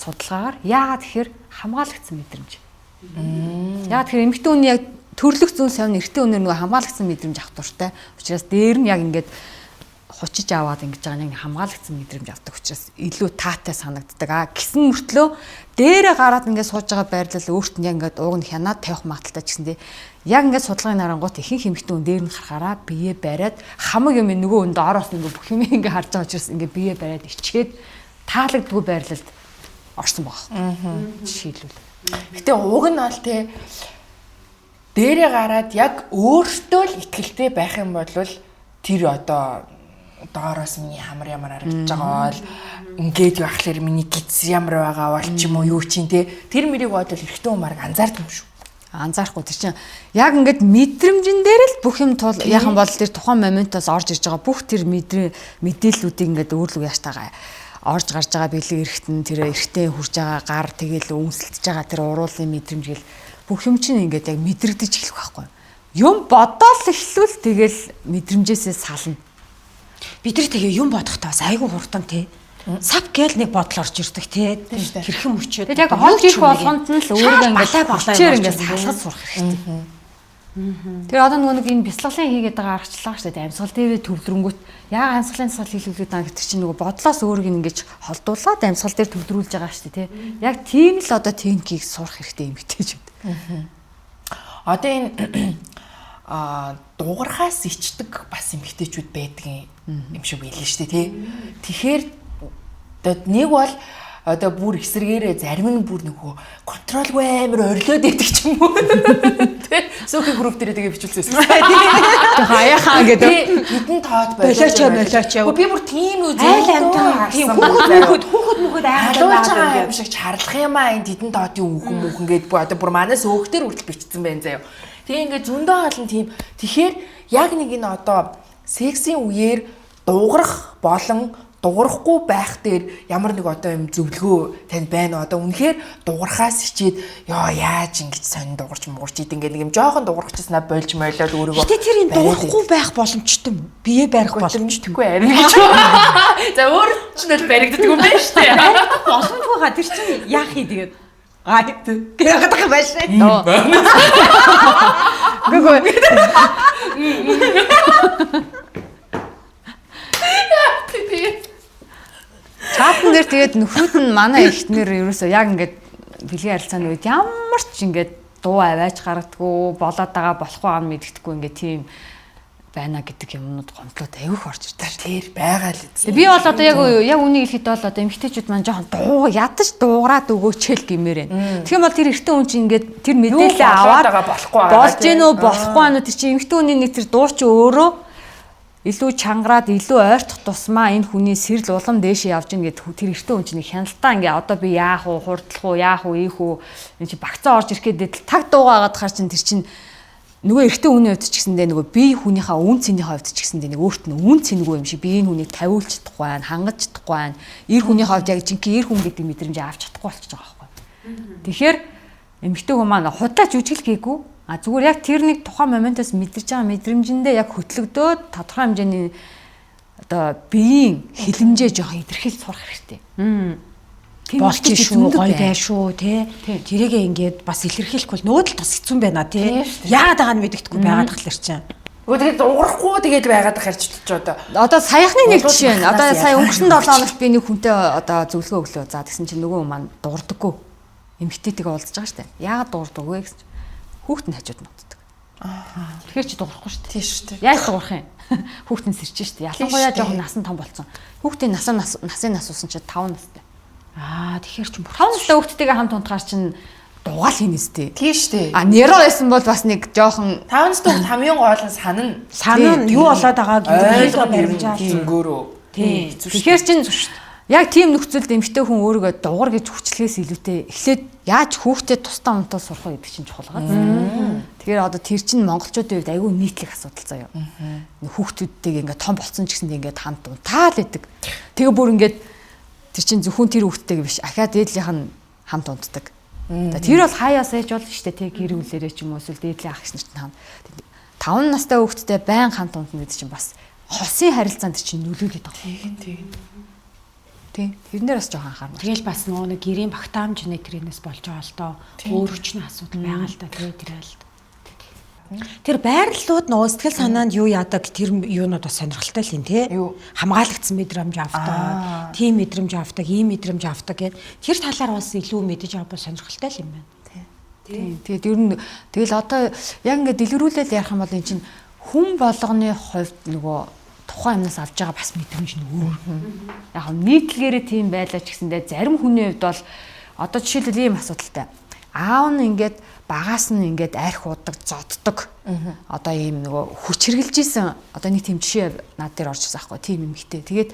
Speaker 2: судалгаагаар яагаад тэгэхээр хамгаалагдсан мэдрэмж. Яагаад тэгэхээр эмэгтэй хүн яг төрлөх зүүн совин эрэгтэй хүнээр нөгөө хамгаалагдсан мэдрэмж авах дуртай. Учираас дээр нь яг ингээд хучиж аваад ингэж байгаа нэг хамгаалагдсан мэдрэмж авдаг учраас илүү таатай санагддаг. Гэсэн мөртлөө дээрээ гараад ингээд сууж байгаа байрлал өөрт нь яг ингээд ууг нь хянаад тавих магадaltaй ч гэсэндээ яг ингээд судалгааны нарангуут ихэнх эмэгтэй хүн дээр нь харахаараа бие бариад хамаг юм нөгөө хүнд ороос ингээд бүх юм ингээд харж байгаа учраас ингээд бие бариад ичгээд таалагдгүй байрлалд орсон байгаа. Жишээлбэл.
Speaker 1: Гэтэ ууг нь бол те дээрээ гараад яг өөртөө л итгэлтэй байх юм бол тэр одоо доороос миний хамар ямар харагдаж байгаа бол ингээд яхахлаар миний гиз ямар байгаа бол ч юм уу юу чинь те тэр мэрийг бодвол эрэгтэй хүн марг анзаардаг юм шүү.
Speaker 2: Анзаарахгүй тэр чинь яг ингээд мэдрэмжэн дээр л бүх юм тул яхан бол тэр тухайн моментоос орж ирж байгаа бүх тэр мэдээллүүдийг ингээд өөрлөг яаш тагаа орж гарч байгаа бэлэг эрэхтэн тэр эрэгтэй хурж байгаа гар тэгэл үнсэлтэж байгаа тэр уруулын мэдрэмжгэл бүх юм чинь ингээд яг мэдрэгдэж эхлэх байхгүй юм бодоол эхлүүл тэгэл мэдрэмжээсээ сална.
Speaker 3: Бид нар тэгээ юм бодохдоо бас айгүй хурдан тий. Сав гээл нэг бодол орж ирдэг тий. Хэрхэн мөчөөд.
Speaker 2: Тэгээд яг хол жих болгонд нь л өөрөө ингээд салгаж сурах хэрэгтэй. Тэр одоо нөгөө нэг энэ бяцлаглын хийгээд байгаа аргачлалаа шүү дээ. Амьсгал дээрээ төвлөрөнгөт яг амьсгалын цал хийлүүлээд байгаа гэдэг чинь нөгөө бодлоос өөрийг ингэж холдуулаад амьсгал дээр төвлөрүүлж байгаа шүү дээ тий. Яг тийм л одоо техникийг сурах хэрэгтэй юм гэтэйч.
Speaker 1: Одоо энэ дуурхаас ичдэг бас эмэгтэйчүүд байдаг юм шиг байлаа шүү дээ тий. Тэгэхээр нэг бол одоо бүр эсрэгээрээ зарим нь бүр нөгөө контролгүй амар орилоод идэх ч юм уу тий. Сүүхийн групп дээр тэгээ бичүүлсэн байсан.
Speaker 2: Тэг хаяхаа гэдэг.
Speaker 1: Хитэн тоод
Speaker 3: болооч яа.
Speaker 1: Би бүр тийм үү
Speaker 3: айл амтаа тийм хүүхэд
Speaker 1: айхлаж байгаа юм шиг чарлах юм аа энэ хитэн тоодын үхэн гээд одоо бүр манаас өөхтөр хүртэл бичсэн байна заяа. Тэгээ ингээд зөндөө хаалн тийм. Тэгэхээр яг нэг энэ одоо сексийн үеэр дуугарах болон дуурахгүй байх дээр ямар нэг одоо юм зөвлөгөө танд байна уу? Одоо үнэхээр дуурхаас хичээд яаж ингэж сонин дуурч муурч ингээд нэг юм жоохон дуурчихснаа болж мойлоод өөрийгөө.
Speaker 3: Гэтэ тэр энэ дуурахгүй байх боломжтой бие барих боломжтойгүй
Speaker 1: арай гэж. За өөр ч нь баригддаг юм байна шүү дээ.
Speaker 3: Боломжгүй ха тэр чинь яах юм тэгээд гайд яагаад их байж тээ.
Speaker 2: Чатан дээр тэгээд нөхөд нь манай эхнэр ерөөсөө яг ингээд бэлгийн харилцааны үед ямар ч ингээд дуу аваач гаргадгүй болоод байгаа болох байгаа мэддэхгүй ингээд тийм байна гэдэг юмнууд гомдлоод авих орж ирдэг.
Speaker 1: Тэр байгаа л үгүй.
Speaker 2: Би бол одоо яг үнийг хэлэхэд бол одоо эмэгтэйчүүд маань жоохон дуу ядаж дуугараад өгөөч л гэмээр байна. Тэгэх юм бол тэр эртний хүн чинь ингээд тэр мэдээлэл аваад болж гэнэ үү болохгүй байна уу тэр чинь эмэгтэй хүний нэг тэр дуу чи өөрөө илүү чангараад илүү ойртох тусмаа энэ хүний сэрэл улам дээшээ явж гин гэд тэр эртний хүн чинь хяналтаа ингээ одоо би яах уу хурдлах уу яах уу ийх үү энэ чи багцаа орж ирэхэд таг дуугаагаад хаар чинь тэр чинь нөгөө эртний хүний хувьд ч гэсэндээ нөгөө бие хүнийхээ үн цэнийн хувьд ч гэсэндээ нэг өөрт нь үн цэнгүй юм шиг биеийн хүнийг тавиулж чадахгүй байна хангаж чадахгүй байна эр хүний хувьд яг жинхэнэ эр хүн гэдэг мэдрэмж авч чадахгүй болчихж байгаа байхгүй. Тэгэхээр эмэгтэй хүн маань худлаач үжиглэх гээгүй Зүгээр яг тэр нэг тухайн моментоос мэдэрч байгаа мэдрэмжиндээ яг хөтлөгдөөд тодорхой хэмжээний одоо биеийн хилэмжээ жоох илэрхийлж сурах хэрэгтэй.
Speaker 3: Болж шүү, гоё бай шүү, тий. Тэрийгээ ингээд бас илэрхийлэхгүй нөөдөл тас хэцүү байна тий. Яагаад байгаа нь мэддэхгүй байгаад тахлаар чинь.
Speaker 1: Тэгээд уурахгүй тэгээд байгаад харьцуулж одоо.
Speaker 2: Одоо саяхны нэг жишээ нь. Одоо сая өнгөрсөн 7 хоногт би нэг хүнтэй одоо зөвлөгөө өглөө. За тэгсэн чинь нөгөө маань дуурдаггүй. Эмэгтэйтэйгээ уулзж байгаа штэ. Яагаад дуурдаг вэ гэсэн чинь хүүхэд нь хажууд нутдаг. Тэгэхээр чи дуурахгүй штэ.
Speaker 1: Тийм штэ.
Speaker 2: Яаж дуурах юм? Хүүхэд нь сэрчэн штэ. Ялангуяа жоохон насан том болсон. Хүүхдийн насын нас уусан чинь 5 настай.
Speaker 3: Тэгэхээр ч
Speaker 2: 5 настай хүүхдтэйгээ хамт унтахаар чинь дугаал хийнэстэй.
Speaker 1: Тийм штэ.
Speaker 2: Неро байсан бол бас нэг жоохон
Speaker 1: 5 настай хамгийн гол нь
Speaker 3: санаа юу болоод байгааг ойлгоо баримж аа.
Speaker 1: Зөнгөөрөө.
Speaker 2: Тийм. Тэгэхээр чинь яг тийм нөхцөлд эмэгтэй хүн өөрийгөө дугар гэж хүчлэхээс илүүтэй эхлээд яаж хүүхдэд тусдаа унтаа сурах вэ гэдэг чинь чухал байгаа. Тэгэхээр одоо тэр чинь монголчуудын хувьд айгүй нийтлэг асуудал заяа. Хүүхдүүдтэйг ингээд том болцсон ч гэсэндээ ингээд хамт унтаал байдаг. Тэгээ бүр ингээд тэр чинь зөвхөн тэр хүүхдтэйг биш ахаад дээдлийнх нь хамт унтдаг. Тэр бол хаяас ээж болно шүү дээ тий гэр бүлэрээ ч юм уу эсвэл дээдлийн ах эгч нарт хамт 5 настай хүүхдтэй байн хамт унтна гэдэг чинь бас хосын харилцаанд чинь нөлөөлөд байгаа. Тийм. Тэрнээр бас жоохон анхаарна.
Speaker 3: Тэгэл бас нөгөө нэг гэрийн багтаамж тэрнээс болж байгаа л доо. Өөрөчн асуудал байгаа л да тий тэрэл. Тэр байрлалууд нөгөө сэтгэл санаанд юу яадаг тэр юунууд бас сонирхолтой л юм тий. Хамгаалагдсан мэдрэмж авдаг, тийм мэдрэмж авдаг, ийм мэдрэмж авдаг гэд тэр талаар бас илүү мэдэж авах сонирхолтой л юм байна.
Speaker 2: Тийм. Тэгээд ер нь тэгэл одоо яг ингээд дэлгэрүүлэл ярих юм бол эн чинь хүн болгоны хувьд нөгөө тухайн юмнаас авж байгаа бас мэдрэмж нь өөр. Яг нийтлэгээрээ тийм байлаа ч гэсэндээ зарим хүний хувьд бол одоо жишээлбэл ийм асуудалтай. Аав нь ингээд багаас нь ингээд арх удаг, зоддог. Одоо ийм нөгөө хүч хэрглэж исэн. Одоо нэг тийм жишээ над дээр орж ирсэн байхгүй тийм эмэгтэй. Тэгээд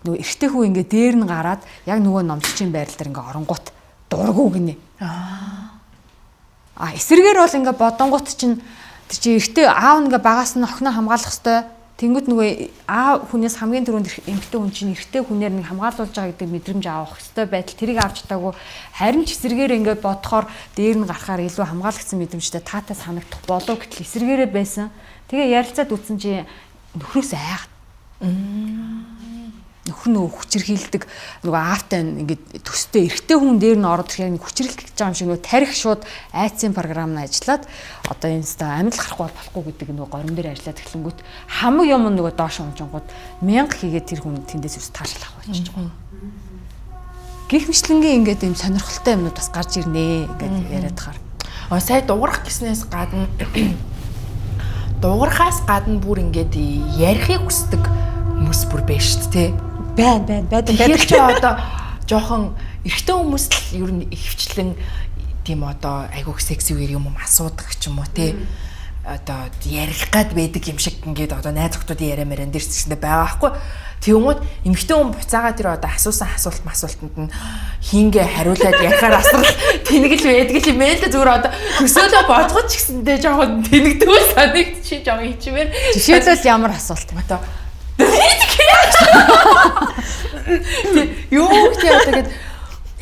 Speaker 2: нөгөө эрэгтэй хүн ингээд дээр нь гараад яг нөгөө номччин байрал дээр ингээд оронгууд дургу гинэ. Эсрэгээр бол ингээд бодонгууд чинь тэр чи эрэгтэй аав нэгэ багаас нь охиноо хамгаалах хэвээр. Тэнгүүд нөгөө аав хүнээс хамгийн түрүүнд эмэгтэй хүн чинь эрэгтэй хүнээр нэг хамгаалуулж байгаа гэдэг мэдрэмж авах хэвээр байтал тэрийг авч чадаагүй. Харин ч эсрэгээр ингээд бодохоор дээр нь гарахаар илүү хамгаалагдсан мэдрэмжтэй таатай санагдах болов гэтэл эсрэгээрээ байсан. Тэгээ ярилцаад үтсэн чи нөхрөөс айгаад. Нөхөр нөгөө хүчирхийлдэг нөгөө аавтай ингээд төстэй эрэгтэй хүн дээр нь ороод ирэхээр нэг хүчирхийлж байгаа юм шиг нөгөө тарих шууд айцын програм нь ажиллаад одоо энэ ста амьд гарахгүй болохгүй гэдэг нөгөө горим дээр ажиллаад эхлэнгүүт хамаг юм нөгөө доош унжингууд 1000 хийгээд тэр хүн тэндээс ус таашаал авах болчих жоо. Гэх мэтлэнгийн ингээд юм сонирхолтой юмнууд бас гарч ирнэ ингээд яриад тахаар.
Speaker 1: Сая дуурах гэснээс гадна дуурахаас гадна бүр ингээд ярихыг хүсдэг хүмүүс бүр байна шүү дээ.
Speaker 3: Байдаг.
Speaker 1: Тэгэхээр чи одоо жоохон эрэгтэй хүмүүс л ер нь ихвчлэн тийм одоо айгуух секси үеэр юм асуудаг ч юм уу те одоо ярих гад байдаг юм шиг ингээд одоо найз охтуудын яриа мэрэн дээр ч гэсэн байгаа байхгүй. Тэгмүүд эмэгтэй хүн буцаага тэр одоо асуусан асуултанд нь хингээ хариулаад ярихаар асар тэнэгэл байдаг юм ээ л да зүгээр одоо төсөөлөө бодгоч гэсэндээ жоохон тэнэгдвэл санагдчих жоохон хичмээр.
Speaker 2: Жишээлбэл ямар асуулт вэ?
Speaker 1: Одоо юу гэдэг одоо гээд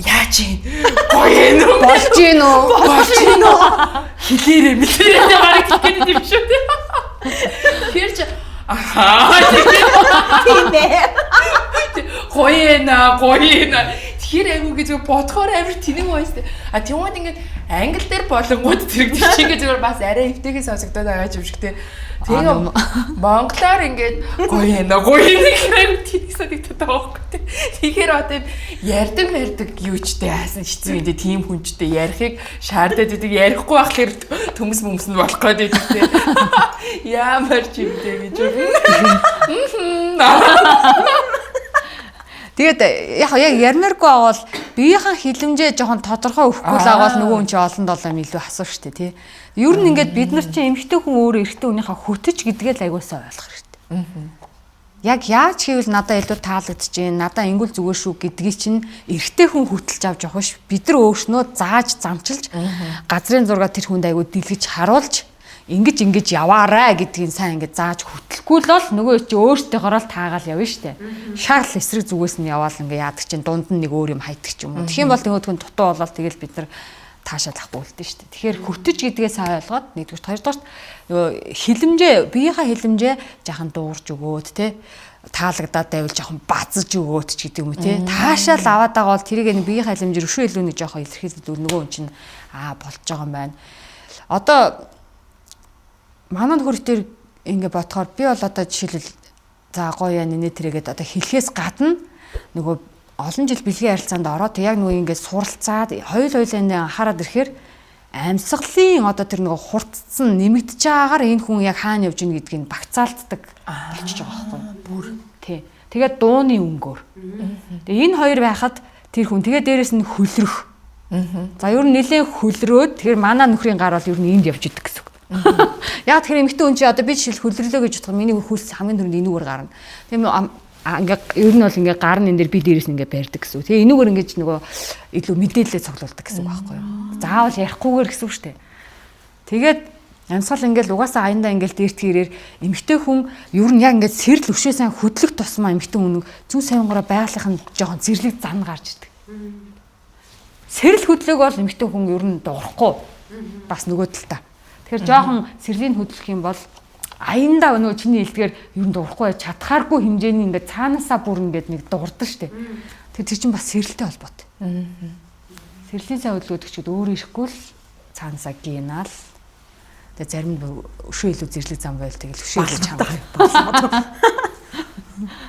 Speaker 1: яаж юм гоё юм
Speaker 2: болж гин үү
Speaker 1: хэлээрээ мэлээрээ бараг гэдэг юм шүү дээ. Тэр чи тийм ээ. Гоё наа. Тэгэхээр айгуу гэж бодохоор амар тэнэг байстай. Тэгмээд ингээд англи дээр болонгууд зэрэгдэж чигээ зүгээр бас арай эвтэйгээ сонсогдоод байгаа юм шиг те. Тэгээ монголоор ингээд гоё наа гэхээр тэнэг санагдаад байгаа байхгүй те. Тэгэхээр одоо ярьдаг юу ч те хаасан хэцүү юм те тийм хүнчтэй ярихыг шаардаад идэг ярихгүй байхлаар төмс мөмс нь болох гээд идэг те. Ямар ч юм те гэж үү.
Speaker 2: Тэгээд яг ярмааргүй авал биеийнхэн хилэмжээ жоохон тодорхой өгөхгүй л авал нөгөө хүн чи олон долоо илүү асуух штэ тий. Ер нь ингээд бид нар чи эмэгтэй хүн өөрөө эрэгтэй хүнийхээ хөтөч гэдгээ л аягуулсаа ойлгох хэрэгтэй. Яг яаж хийвэл надад илүү таалагдж гин надад ингүүл зүгээр шүү гэдгийг чинь эрэгтэй хүн хөтэлж авч явах ш. Бид нар өөрснөө зааж замчилж газрын зураг тэр хүнд аягүй дэлгэж харуулж ингэж яваарай гэдгийг сайн ингэж зааж хөтлөхгүй л бол нөгөө чи өөртөөгөө л таагаал явна штэ. Шаарл эсрэг зүгээс нь яваал ингээ яадаг чинь дунд нь нэг өөр юм хайдаг ч юм уу. Тэгэх юм бол нөгөөдгөө дутуу болоод тэгэл бид нар таашаалах бүлдэн шүү дээ. Тэгэхээр хөтөж гэдгээ сайн ойлгоод нэгдүгээр хоёрдугаар нөгөө хилэмжээ биеийнхаа хилэмжээ жаахан дуурж өгөөд те таалагдаад байвал жоохон базж өгөөд ч гэдэг юм уу те таашаал аваад байгаа бол тэрийг нэг биеийнхаа хилэмжээр өшөө илүү нэг жоохон илэрхийлээд нөгөө хүн чинь болж байгаа юм байна. Одоо манай нөхөртөө ингээ бодохоор би бол одоо жишээлбэл за гоё нэ тэрэгэд одоо хэлхээс гадна нөгөө олон жил бэлгийн харилцаанд ороод яг нөгөө ингээд суралцаад хоёулаа анхаарад ирэхээр амьсгалын одоо тэр нөгөө хурцсан нэмэгдэж байгаагаар энэ хүн яг хаана явж ийн гэдгийг багцаалддаг болчихж байгаа байхгүй бүр тий. Тэгээд дууны өнгөөр. Тэгээ энэ хоёр байхад тэр хүн тэгээ дээрэс нь хөлрөх. За ер нь нэлээд хөлрөөд тэгэхээр манай нөхрийн гар бол ер нь энд явж идэг гэсэн үг. Яг тэгэхээр эмэгтэй хүн чи одоо би жишээл хөлрлөө гэж бодоход миний хөлс хамгийн түрүүнд энүүгээр гарна. Тийм ингээ ер нь бол ингээ гар нь энэ дээр би дээрээс ингээ барьдаг гэсэн үг. Тэгээ энүүгээр ингээ нөгөө илүү мэдээлэлээ цуглуулдаг гэсэн үг байхгүй юу. Заавал ярихгүйгээр гэсэн үг шүү дээ. Тэгээд амьсгал ингээл угаасаа аяндаа ингээл дээртгэрээр эмэгтэй хүн ер нь яг ингээ сэрэл өвшөө сайн хөдлөх тусмаа эмэгтэй хүн зүүн савингаараа байгалахын жоохон зэрлэг зан гарч ирдэг. Сэрэл хөдлөг бол эмэгтэй хүн ер нь дуурахгүй бас нөгөө талдаа. Тэгэхээр жоохон сэрлийн хөдлөх юм бол аяндаа нөгөө чиний хэлдгээр ер нь дуурахгүй чадхааргүй хэмжээний ингээд цаанаасаа бүр ингээд нэг дуурдаг штеп. Тэр чинь бас сэрэлтэй холбоотой. Сэрлийн сайн хөдөлгөөдөгчд өөрөө ирэхгүй л цаанаасаа гинаал. Тэгээ зарим нь өшөө илүү зэрлэг зам байл тэгэл өшөө илүү чанга.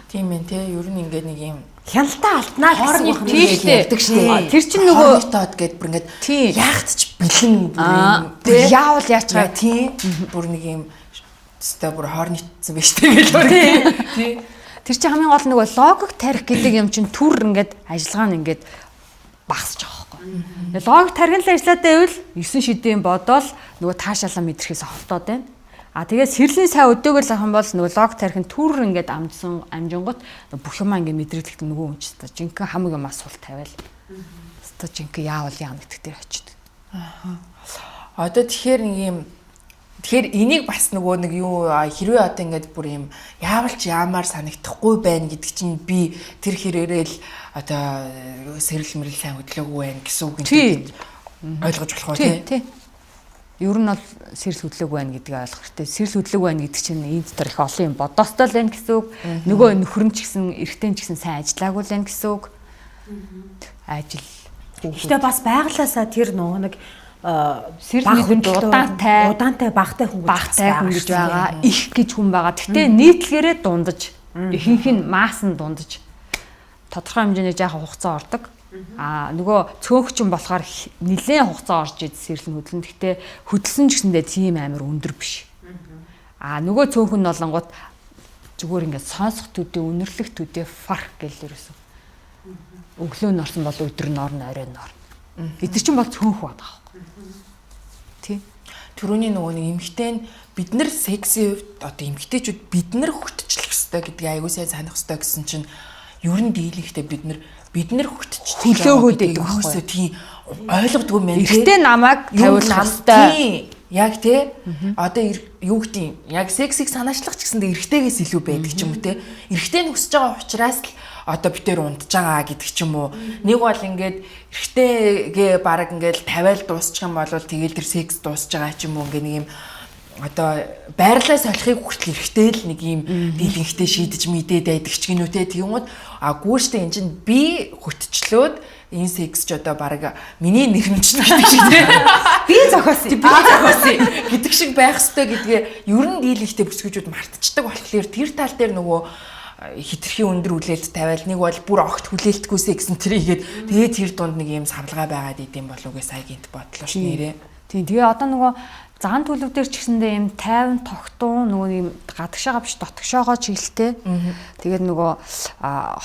Speaker 2: Тийм ээ те ер нь ингээд нэг юм
Speaker 3: хяналтаа алтнаа
Speaker 1: хоорны тийш ярьдаг штеп. Тэр чинь нөгөө тоод гээд бүр ингээд яахт ч бэлэн бүр
Speaker 2: яавал яачгаа
Speaker 1: тийм бүр нэг юм өстой бүр хоорнитсан байж тэгээд тий.
Speaker 2: Тэр чинь хамгийн гол нөгөө логик тарих гэдэг юм чинь түр ингээд ажиллагаа нь ингээд багасч байгаа байхгүй. Логик тархинлаа ажиллаад байвал 9 шидийн бодоол нөгөө таашаалаа мэдрэхээс ховтоод байна. Тэгээд сэрлийн сайн өдөөгөл ах юм бол нөгөө логик тархин түр ингээд амжингот бүх юмаа ингээд мэдрэгдэх нөгөө хүн ч та жинхэнэ хамаг юм асуулт тавиал. Та жинхэнэ яавал яа гэдэг дээр очиод.
Speaker 1: Одоо тэгэхээр нэг юм тэгэхээр энийг бас нөгөө нэг юу хэрвээ одоо ингээд бүр юм яавал ч яамаар санагдахгүй байна гэдэг чинь би тэр хэрээрээ л одоо сэрэл мэрэл сайн хөдлөөгүй байна гэсэн үг юм ойлгож болох уу
Speaker 2: тий. Ер нь бол сэрэл хөдлөөгүй байна гэдгийг ойлгох хэрэгтэй. Сэрэл хөдлөөгүй байна гэдэг чинь энэ дотор их олон юм бодоостой л байна гэсэн үг. Нөгөө нөхөрч гэсэн эрэгтэй ч гэсэн сайн ажиллаагүй л байна гэсэн үг. Ажил.
Speaker 3: Гэхдээ бас байглаасаа тэр нөгөө нэг
Speaker 2: сэрлийн хүн
Speaker 3: удаантай багтай хүн
Speaker 2: гэж байгаа их гэж хүн байгаа. Гэтэ нийтлэгээрээ дундаж ихэнх нь масс нь дундаж тодорхой хэмжээний жаахан хугацаа ордог. Нөгөө цөөхчин болохоор нэлээд хугацаа орж ид сэрлийн хөдлөн. Гэтэ хөдөлсөн ч гэсэндээ тийм амар өндөр биш. Нөгөө цөөхөн нь болонгууд зүгээр ингээд сонсох төдөө үнэрлэх төдөө фарк гэл ерөөсөн. Өглөө нь орсон бол өдөр нь орно, орой нь орно. Эдгээр чинь бол цөөнх байдаг. Тий.
Speaker 1: Төрөний нөгөө нэг эмэгтэй нь бид нар секси одоо эмэгтэйчүүд бид нар хөтчлөх ёстой гэдгийг аягүй сайн санах ёстой гэсэн чинь ер нь дийлэхтэй бид нар хөтчих
Speaker 2: төлөөгөөд байдаг
Speaker 1: байхгүй. Тийм ойлгодгүй мэн.
Speaker 2: Эрэгтэй намайг тавиулах ёстой.
Speaker 1: Яг тий. Одоо юу гэдэг яг сексийг санаачлах ч гэсэндээ эрэгтэйгээс илүү байдаг ч юм уу те. Эрэгтэй нь хүсэж байгаа учраас л одоо битээр унтж байгаа гэдэг ч юм уу. Нэг бол ингээд эрэгтэйгээ баг ингээд тавиал дуусчих юм бол тэгэл тэр секс дуусж байгаа ч юм уу ингээд нэг юм одоо байрлаа солихыг хүртэл эрэгтэй л нэг юм дийлэнхтэй шийдэж мэдээд байдаг ч гинүү те. Тэгмүүд гүүштэй эн чинь би хөтчлөөд энэ секс ч одоо баг миний нэрмжнэ гэдэг шиг те.
Speaker 3: Би зохиосон
Speaker 1: гэдэг шиг байх ёстой гэдгээ ер нь дийлэнхтэй бүсгүүчүүд мартчихдаг болохоор тэр тал дээр нөгөө хитрхи өндөр үлээд тавиал нэг бол бүр огт хүлээлтгүй секс нэрийгээд тэгээд тэр дунд нэг юм савлгаа байгаад идэм болов уу гэж сая гинт бодлоо ш нэрээ.
Speaker 2: Тийм тэгээ одоо нөгөө зан төлөв дээр ч гэсэндээ юм 50 тогтун нөгөө юм гадагшаага биш дотгошоогоо чиглэлтэй. Тэгээд нөгөө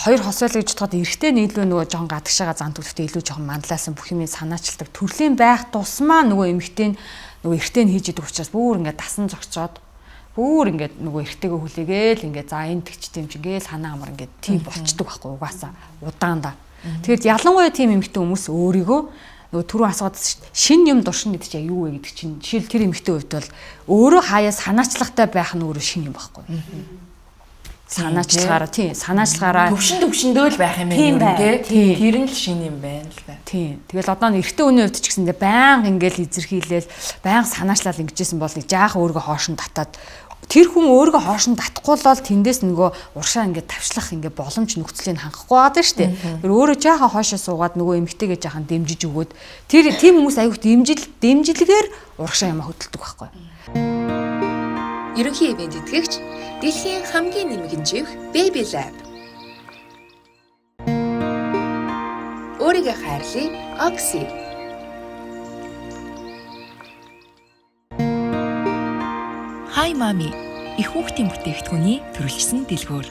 Speaker 2: хоёр хос байл гэж бодоход эрэгтэй нь илүү нөгөө жоон гадагшаага зан төлөвтэй илүү жоон манлайлсан бүх юм санаачилдаг төрлийн байх тусмаа нөгөө эмэгтэй нь нөгөө эрэгтэй нь хийж идэг учраас бүр ингээд дасан зогцоод бүр ингээд нөгөө эрэгтэйгөө хүлээгээл ингээд за энэ тэгч тийм ч ингээд санаа амар ингээд тийм болчдөг байхгүй угаасаа удаандаа. Тэгээд ялангуяа тийм эмэгтэй хүмүүс өөрийгөө нөгөө түрүү асууад шин юм дуршин гэдэг чинь юу вэ гэдэг чинь жишээл тэр эмэгтэй хувьд бол өөрөө хаяа санаачлагтай байх нь өөрөө шин юм байхгүй. санаачлагаараа
Speaker 1: төвшөндөө л байх юм байна тий. Тэр нь л шин юм байна л да.
Speaker 2: Тийм. Тэгэл одоо н эрэгтэй хүний хувьд ч гэсэндээ баян ингээл эзэрхийлэл, баян санаачлал ингэжсэн бол жаахан өөргөө хоошин татаад тэр хүн өөргөө хоошин татахгүй л тэндээс нөгөө уршаа ингээд тавчлах ингээд боломж нөхцөлийг хангахгүй байгаа шүү дээ. Тэр өөрөө жаахан хоошоо суугаад нөгөө эмгтэйгээ жаахан дэмжиж өгөөд тэр тийм хүмүүс аягүй дэмжилгээр уршаа юм хөдөлдөг байхгүй.
Speaker 1: Ерөнхий ивент итгэгч дэлхийн хамгийн нэмэгэн живх Baby Lab. Өөрийгөө хайрлая, Oxy. Hi Mommy. Их хүүхдийн бүтээгдэхүүний төрөлжсөн дэлгүүр.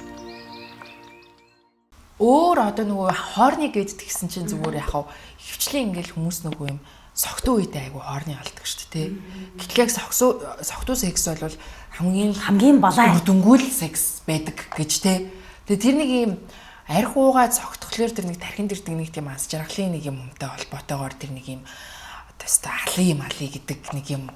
Speaker 1: Өөр одоо нөгөө хоорны гээд тэгсэн чинь зүгээр яхав хөвчлийн ингээл хүмүүс нөгөө юм согтуу үедээ айгу хоорны алддаг шүү дээ. Гэтэл яг согтуу секс бол хамгийн балай дүнгүүл секс байдаг гэж те. Тэгээ тэр нэг юм арх уугаад согтхолоор тэр нэг тархин дэрдэг нэг тийм ас жаргалын нэг юм юмтай холбоотойгоор тэр нэг юм одоо алий гэдэг нэг юм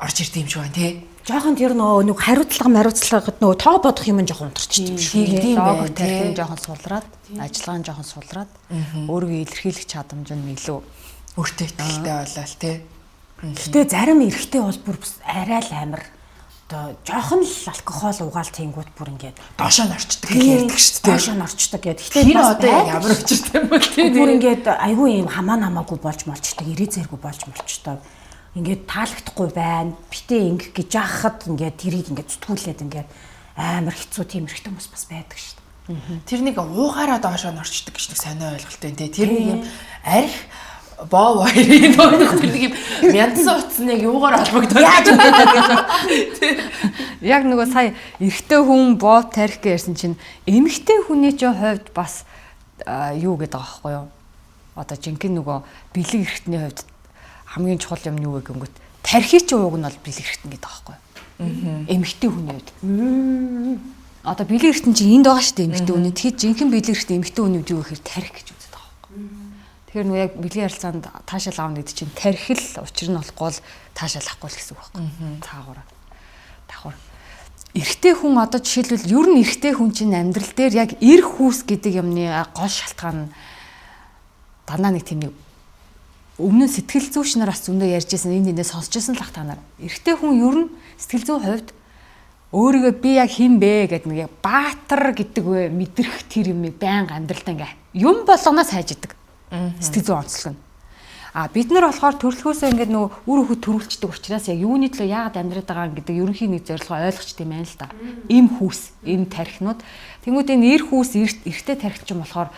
Speaker 1: орж ирд юм шиг байна те.
Speaker 3: Жохон тэр нөгөө хариуцлагад нөгөө тоо бодох юм жоохон унтарчдаг юм шиг
Speaker 2: тийм байна. Тархин жоохон сулраад, ажиллагаа нь жоохон сулраад өөрийгөө илэрхийлэх чадамж нь илүү
Speaker 1: өөртөө ихтэй болол те.
Speaker 3: Гэтэ зарим эрэгтэй бол бүр арай л амар одоо жоохон л алкогол угаал тэнгууд бүр ингээд
Speaker 1: доошоо норчдөг ярьдаг шүү дээ.
Speaker 3: Доошоо норчдөг гэдэг. Гэтэ
Speaker 1: одоо ямар өчртэй юм бол тийм.
Speaker 3: Бүр ингээд айгүй юм хамаагүй болж молчдөг, ирээ зэрэг болж молчдөг. Ингээд таалагдахгүй байна. Битээ ингэх гэж яахад ингээд тэрийг ингээд зүтгүүлээд ингээд амар хэцүү тийм эрэгтэй хүмүүс бас байдаг шүү дээ.
Speaker 1: Тэр нэг уугаараа доошоо норчдөг гэж нэг сонио ойлголттой тий. Тэр нэг юм арх боо хоёрын нэг юм мянцсан утсан яг юугаар холбогдоод
Speaker 2: яг нөгөө сая эрэгтэй хүн боо тарих гэсэн чинь эмэгтэй хүний ч хувьд бас юу гэдэг байгаа байхгүй юу? Одоо жинхэнэ нөгөө бэлэг эрэгтний хувьд хамгийн чухал юм юу вэ гэнгүүт тархи ч ууг нь бол бэлэг эрэгтэн гэдэг байгаа байхгүй юу? Эмэгтэй хүний хувьд. Одоо бэлэг эрэгтэн чинь энд байгаа шүү дээ эмэгтэй хүний. Тэгэхээр жинхэнэ бэлэг эрэгтэн эмэгтэй хүний юу гэхээр тарих гэж үздэг байгаа байхгүй юу? Тэгэхээр нөгөө яг бэлгийн харилцаанд таашаал аавна гэдэг чинь тархил учир нь болохгүй л таашаал авахгүй л гэсэн үг байхгүй. Цаагаараа. Давхар. Эрэгтэй хүн одоо жишээлбэл ер нь эрэгтэй хүн чинь амьдрал дээр яг эр хүүс гэдэг юмны гол шалтгаан нь дандаа нэг тийм нэг өмнө сэтгэл зүйч нар бас зөндөө ярьжсэн эндээс сонсчихсан л ах та нар. Эрэгтэй хүн ер нь сэтгэл зүйн хувьд өөрийгөө би яг хэн бэ гэдэг нэг баатар гэдэг мэдрэх тэр юм байнга амьдралдаа ингээ юм болгоноос хайждаг. Сэтгэл зүйн онцлог нь. Бид нар болохоор төрөлхөөсөө ингээд нөгөө үр хөвгөд төрүүлчдэг учраас яг юуны төлөө яагаад амьдраад байгаа гэдэг ерөнхий нэг зорилгоо ойлгочтой юм байна л да. Им хүүс, им тархинууд. Тэнгүүд энэ эр хүүс, эрэгтэй тархич юм болохоор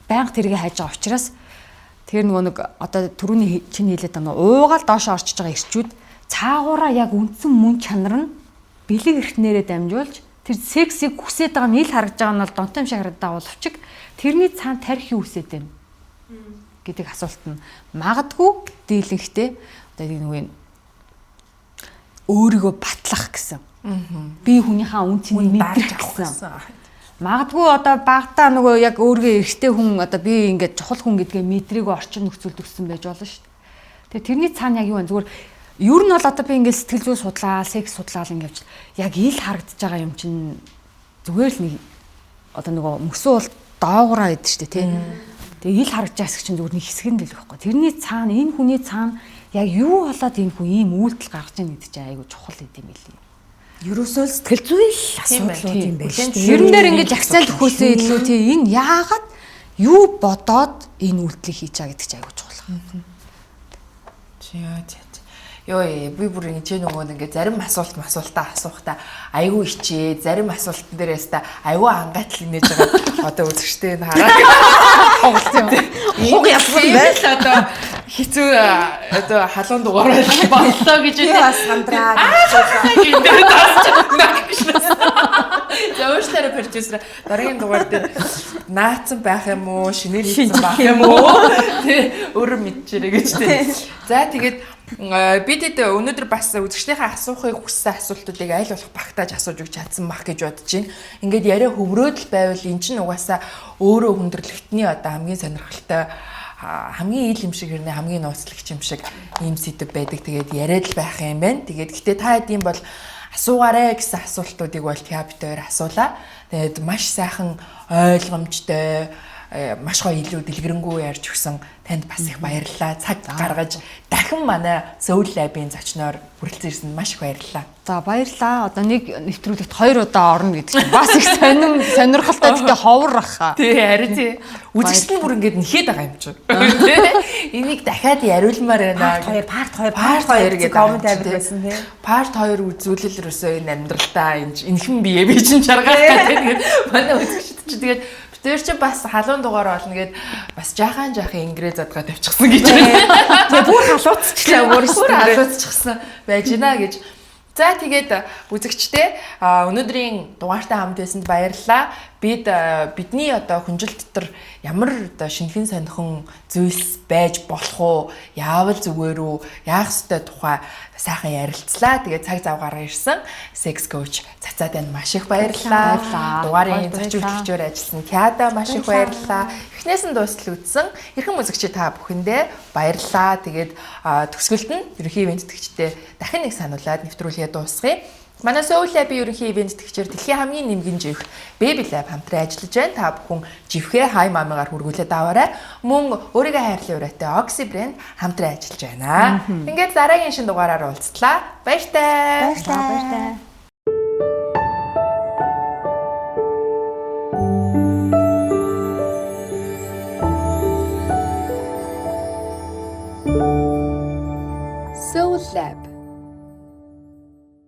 Speaker 2: байнга тэргээ хайж байгаа учраас тэр нөгөө нэг одоо түрүүний чинь хэлээд байгаа уугаал доошоо орчиж байгаа ирчүүд цаагаараа яг үндсэн мөн чанар нь бэлэг эрхтнэрээ дамжуулж тэр сексийг хүсээд байгаа нь ил харагдж байгаа нь бол донтом шиг харагдаа боловч тэрний цаана тарих юу үсээд байна гэдэг асуулт нь магадгүй дийлэнхтэй одоо нэг өөрийгөө батлах гэсэн. Би хүнийхээ үнцнийг мэдрэх гэсэн. Магадгүй одоо багтаа нөгөө яг өөргөө эрэгтэй хүн одоо би ингээд чухал хүн гэдгээ мэдрээгүй орчин нөхцөлд өссөн байж болно шүү дээ. Тэгээ тэрний цаана яг юу вэ? Зүгээр ер нь бол одоо би ингээд сэтгэл зүй судлаа, секс судлаал ингээд яг ил харагдаж байгаа юм чинь зүгээр л нэг одоо нөгөө мөсөө бол доогоороо идэв шүү дээ тий. Тэгээ ил харагдаж байгаа чинь зүгээр нэг хэсэг нь л байхгүй. Тэрний цаана энэ хүний цаана яг юу болоод энэ хүн ийм үйлдэл гаргаж байгаа гэдэг чинь айгүй чухал гэдэг юм билий.
Speaker 3: Ерөөсөө сэтгэл зүйн асуудлууд юм байна шүү дээ.
Speaker 2: Ерөн дээр ингэж акцент өгөхөөсөө илүү тий энэ яагаад юу бодоод энэ үйлдэлийг хийж байгаа гэдэг чинь айгүй чухал.
Speaker 1: Йоо би бүр ингэ нөгөө ингээ зарим асуултаа асуухта айгүй ичээ зарим асуултан дээрээс та айгүй ангаатлал нээж байгаа одоо үзэгчтэй хараа. Хуг яссан байл одоо хэцүү одоо халуун дугаараа боллоо гэж
Speaker 3: би бас сандраа
Speaker 1: Зөөртөрө продюсер дараагийн дугаар дээр наацсан байх юм уу шинээр хийсэн байх юм уу тий өөрөө мэдчихэрэй гэж тий. За тэгээд бидэд өнөөдөр бас үзэгчдийнхээ асуухыг хүссэн асуултуудыг аль болох багтааж асууж өгч чадсан бах гэж бодож байна. Ингээд яриа хөврөөд л байвал эн чинь угаасаа өөрөө хүндрэлтний одоо хамгийн сонирхолтой хамгийн ил юм шиг хэрнээ хамгийн нууцлагч юм шиг ийм сэдв байдаг. Тэгээд яриад л байх юм байна. Тэгээд гэтээ та хэдийн бол асуугаарэ гэсэн асуултуудыг бол Киа битээр асуулаа. Тэгээд маш сайхан ойлгомжтой маш гоё илүү дэлгэрэнгүй ярьж өгсөн танд бас их баярлалаа. Цаг гаргаж дахин манай Soul Lab-ийн зочноор хүрэлцэн ирсэнд маш их баярлалаа.
Speaker 2: За баярлаа. Одоо нэг нэвтрүүлэгт 2 удаа орно гэдэг чинь бас их сонирхолтой гэхдээ ховор баха.
Speaker 1: Тий, харин тий. Үзэгчд нь бүр ингэж нэхэд байгаа юм чи. Энийг дахиад яриулмаар байна.
Speaker 3: Part 2
Speaker 1: гэдэг
Speaker 3: коммент авир байсан тий.
Speaker 1: Part 2 үзүүлэл ерөөсөө энэ амьдралдаа энэхэн бие би чинь чаргаах гэдэг. Тэгээд манай үзэгчд чи тэгээд тэр чи бас халуун дугаар болно гэд бас жаахан ингрээ задгаа тавьчихсан гэж байна.
Speaker 3: Тэгээ бүр халууцчихлаа
Speaker 1: бүр халууцчихсан байж гинэ гэж. За тэгээд үзэгчдээ өнөөдрийн дугаартаа хамт байсанд баярлалаа. Бидний одоо хүнжил дотор ямар одоо шинэхэн сонирхон зүйлс байж болох уу? Яавал зүгээр үү? Яах ёстой тухай сайхан ярилцлаа. Тэгээд цаг зав гаргаж ирсэн Sex Coach Цацаад байна. Маш их баярлалаа. Дугаарын зочин хөтлөгчөөр ажилласан Киада маш их баярлалаа. Эхнээс нь дуустал үзсэн эрхэм үзэгчид та бүхэндээ баярлалаа. Тэгээд төгсгөлд нь ерөнхий ивент тэтгэгчдээ дахин нэг сануулад нэвтрүүлгээ дуусгая. Манай Soul Lab-ийн ерөнхий ивент тэтгэгчээр дэлхийн хамгийн нэмгэн живх Baby Lab хамтран ажиллаж байна. Та бүхэн живхээ хай мамигаар хүргүүлээд аваарай. Мөн өөрийгөө хайрлах ураатай Oxy брэнд хамтран ажиллаж байна. Ингээд дараагийн шинэ дугаараар уулзлаа. Баяртай.
Speaker 2: Баярлалаа.
Speaker 1: Soul Lab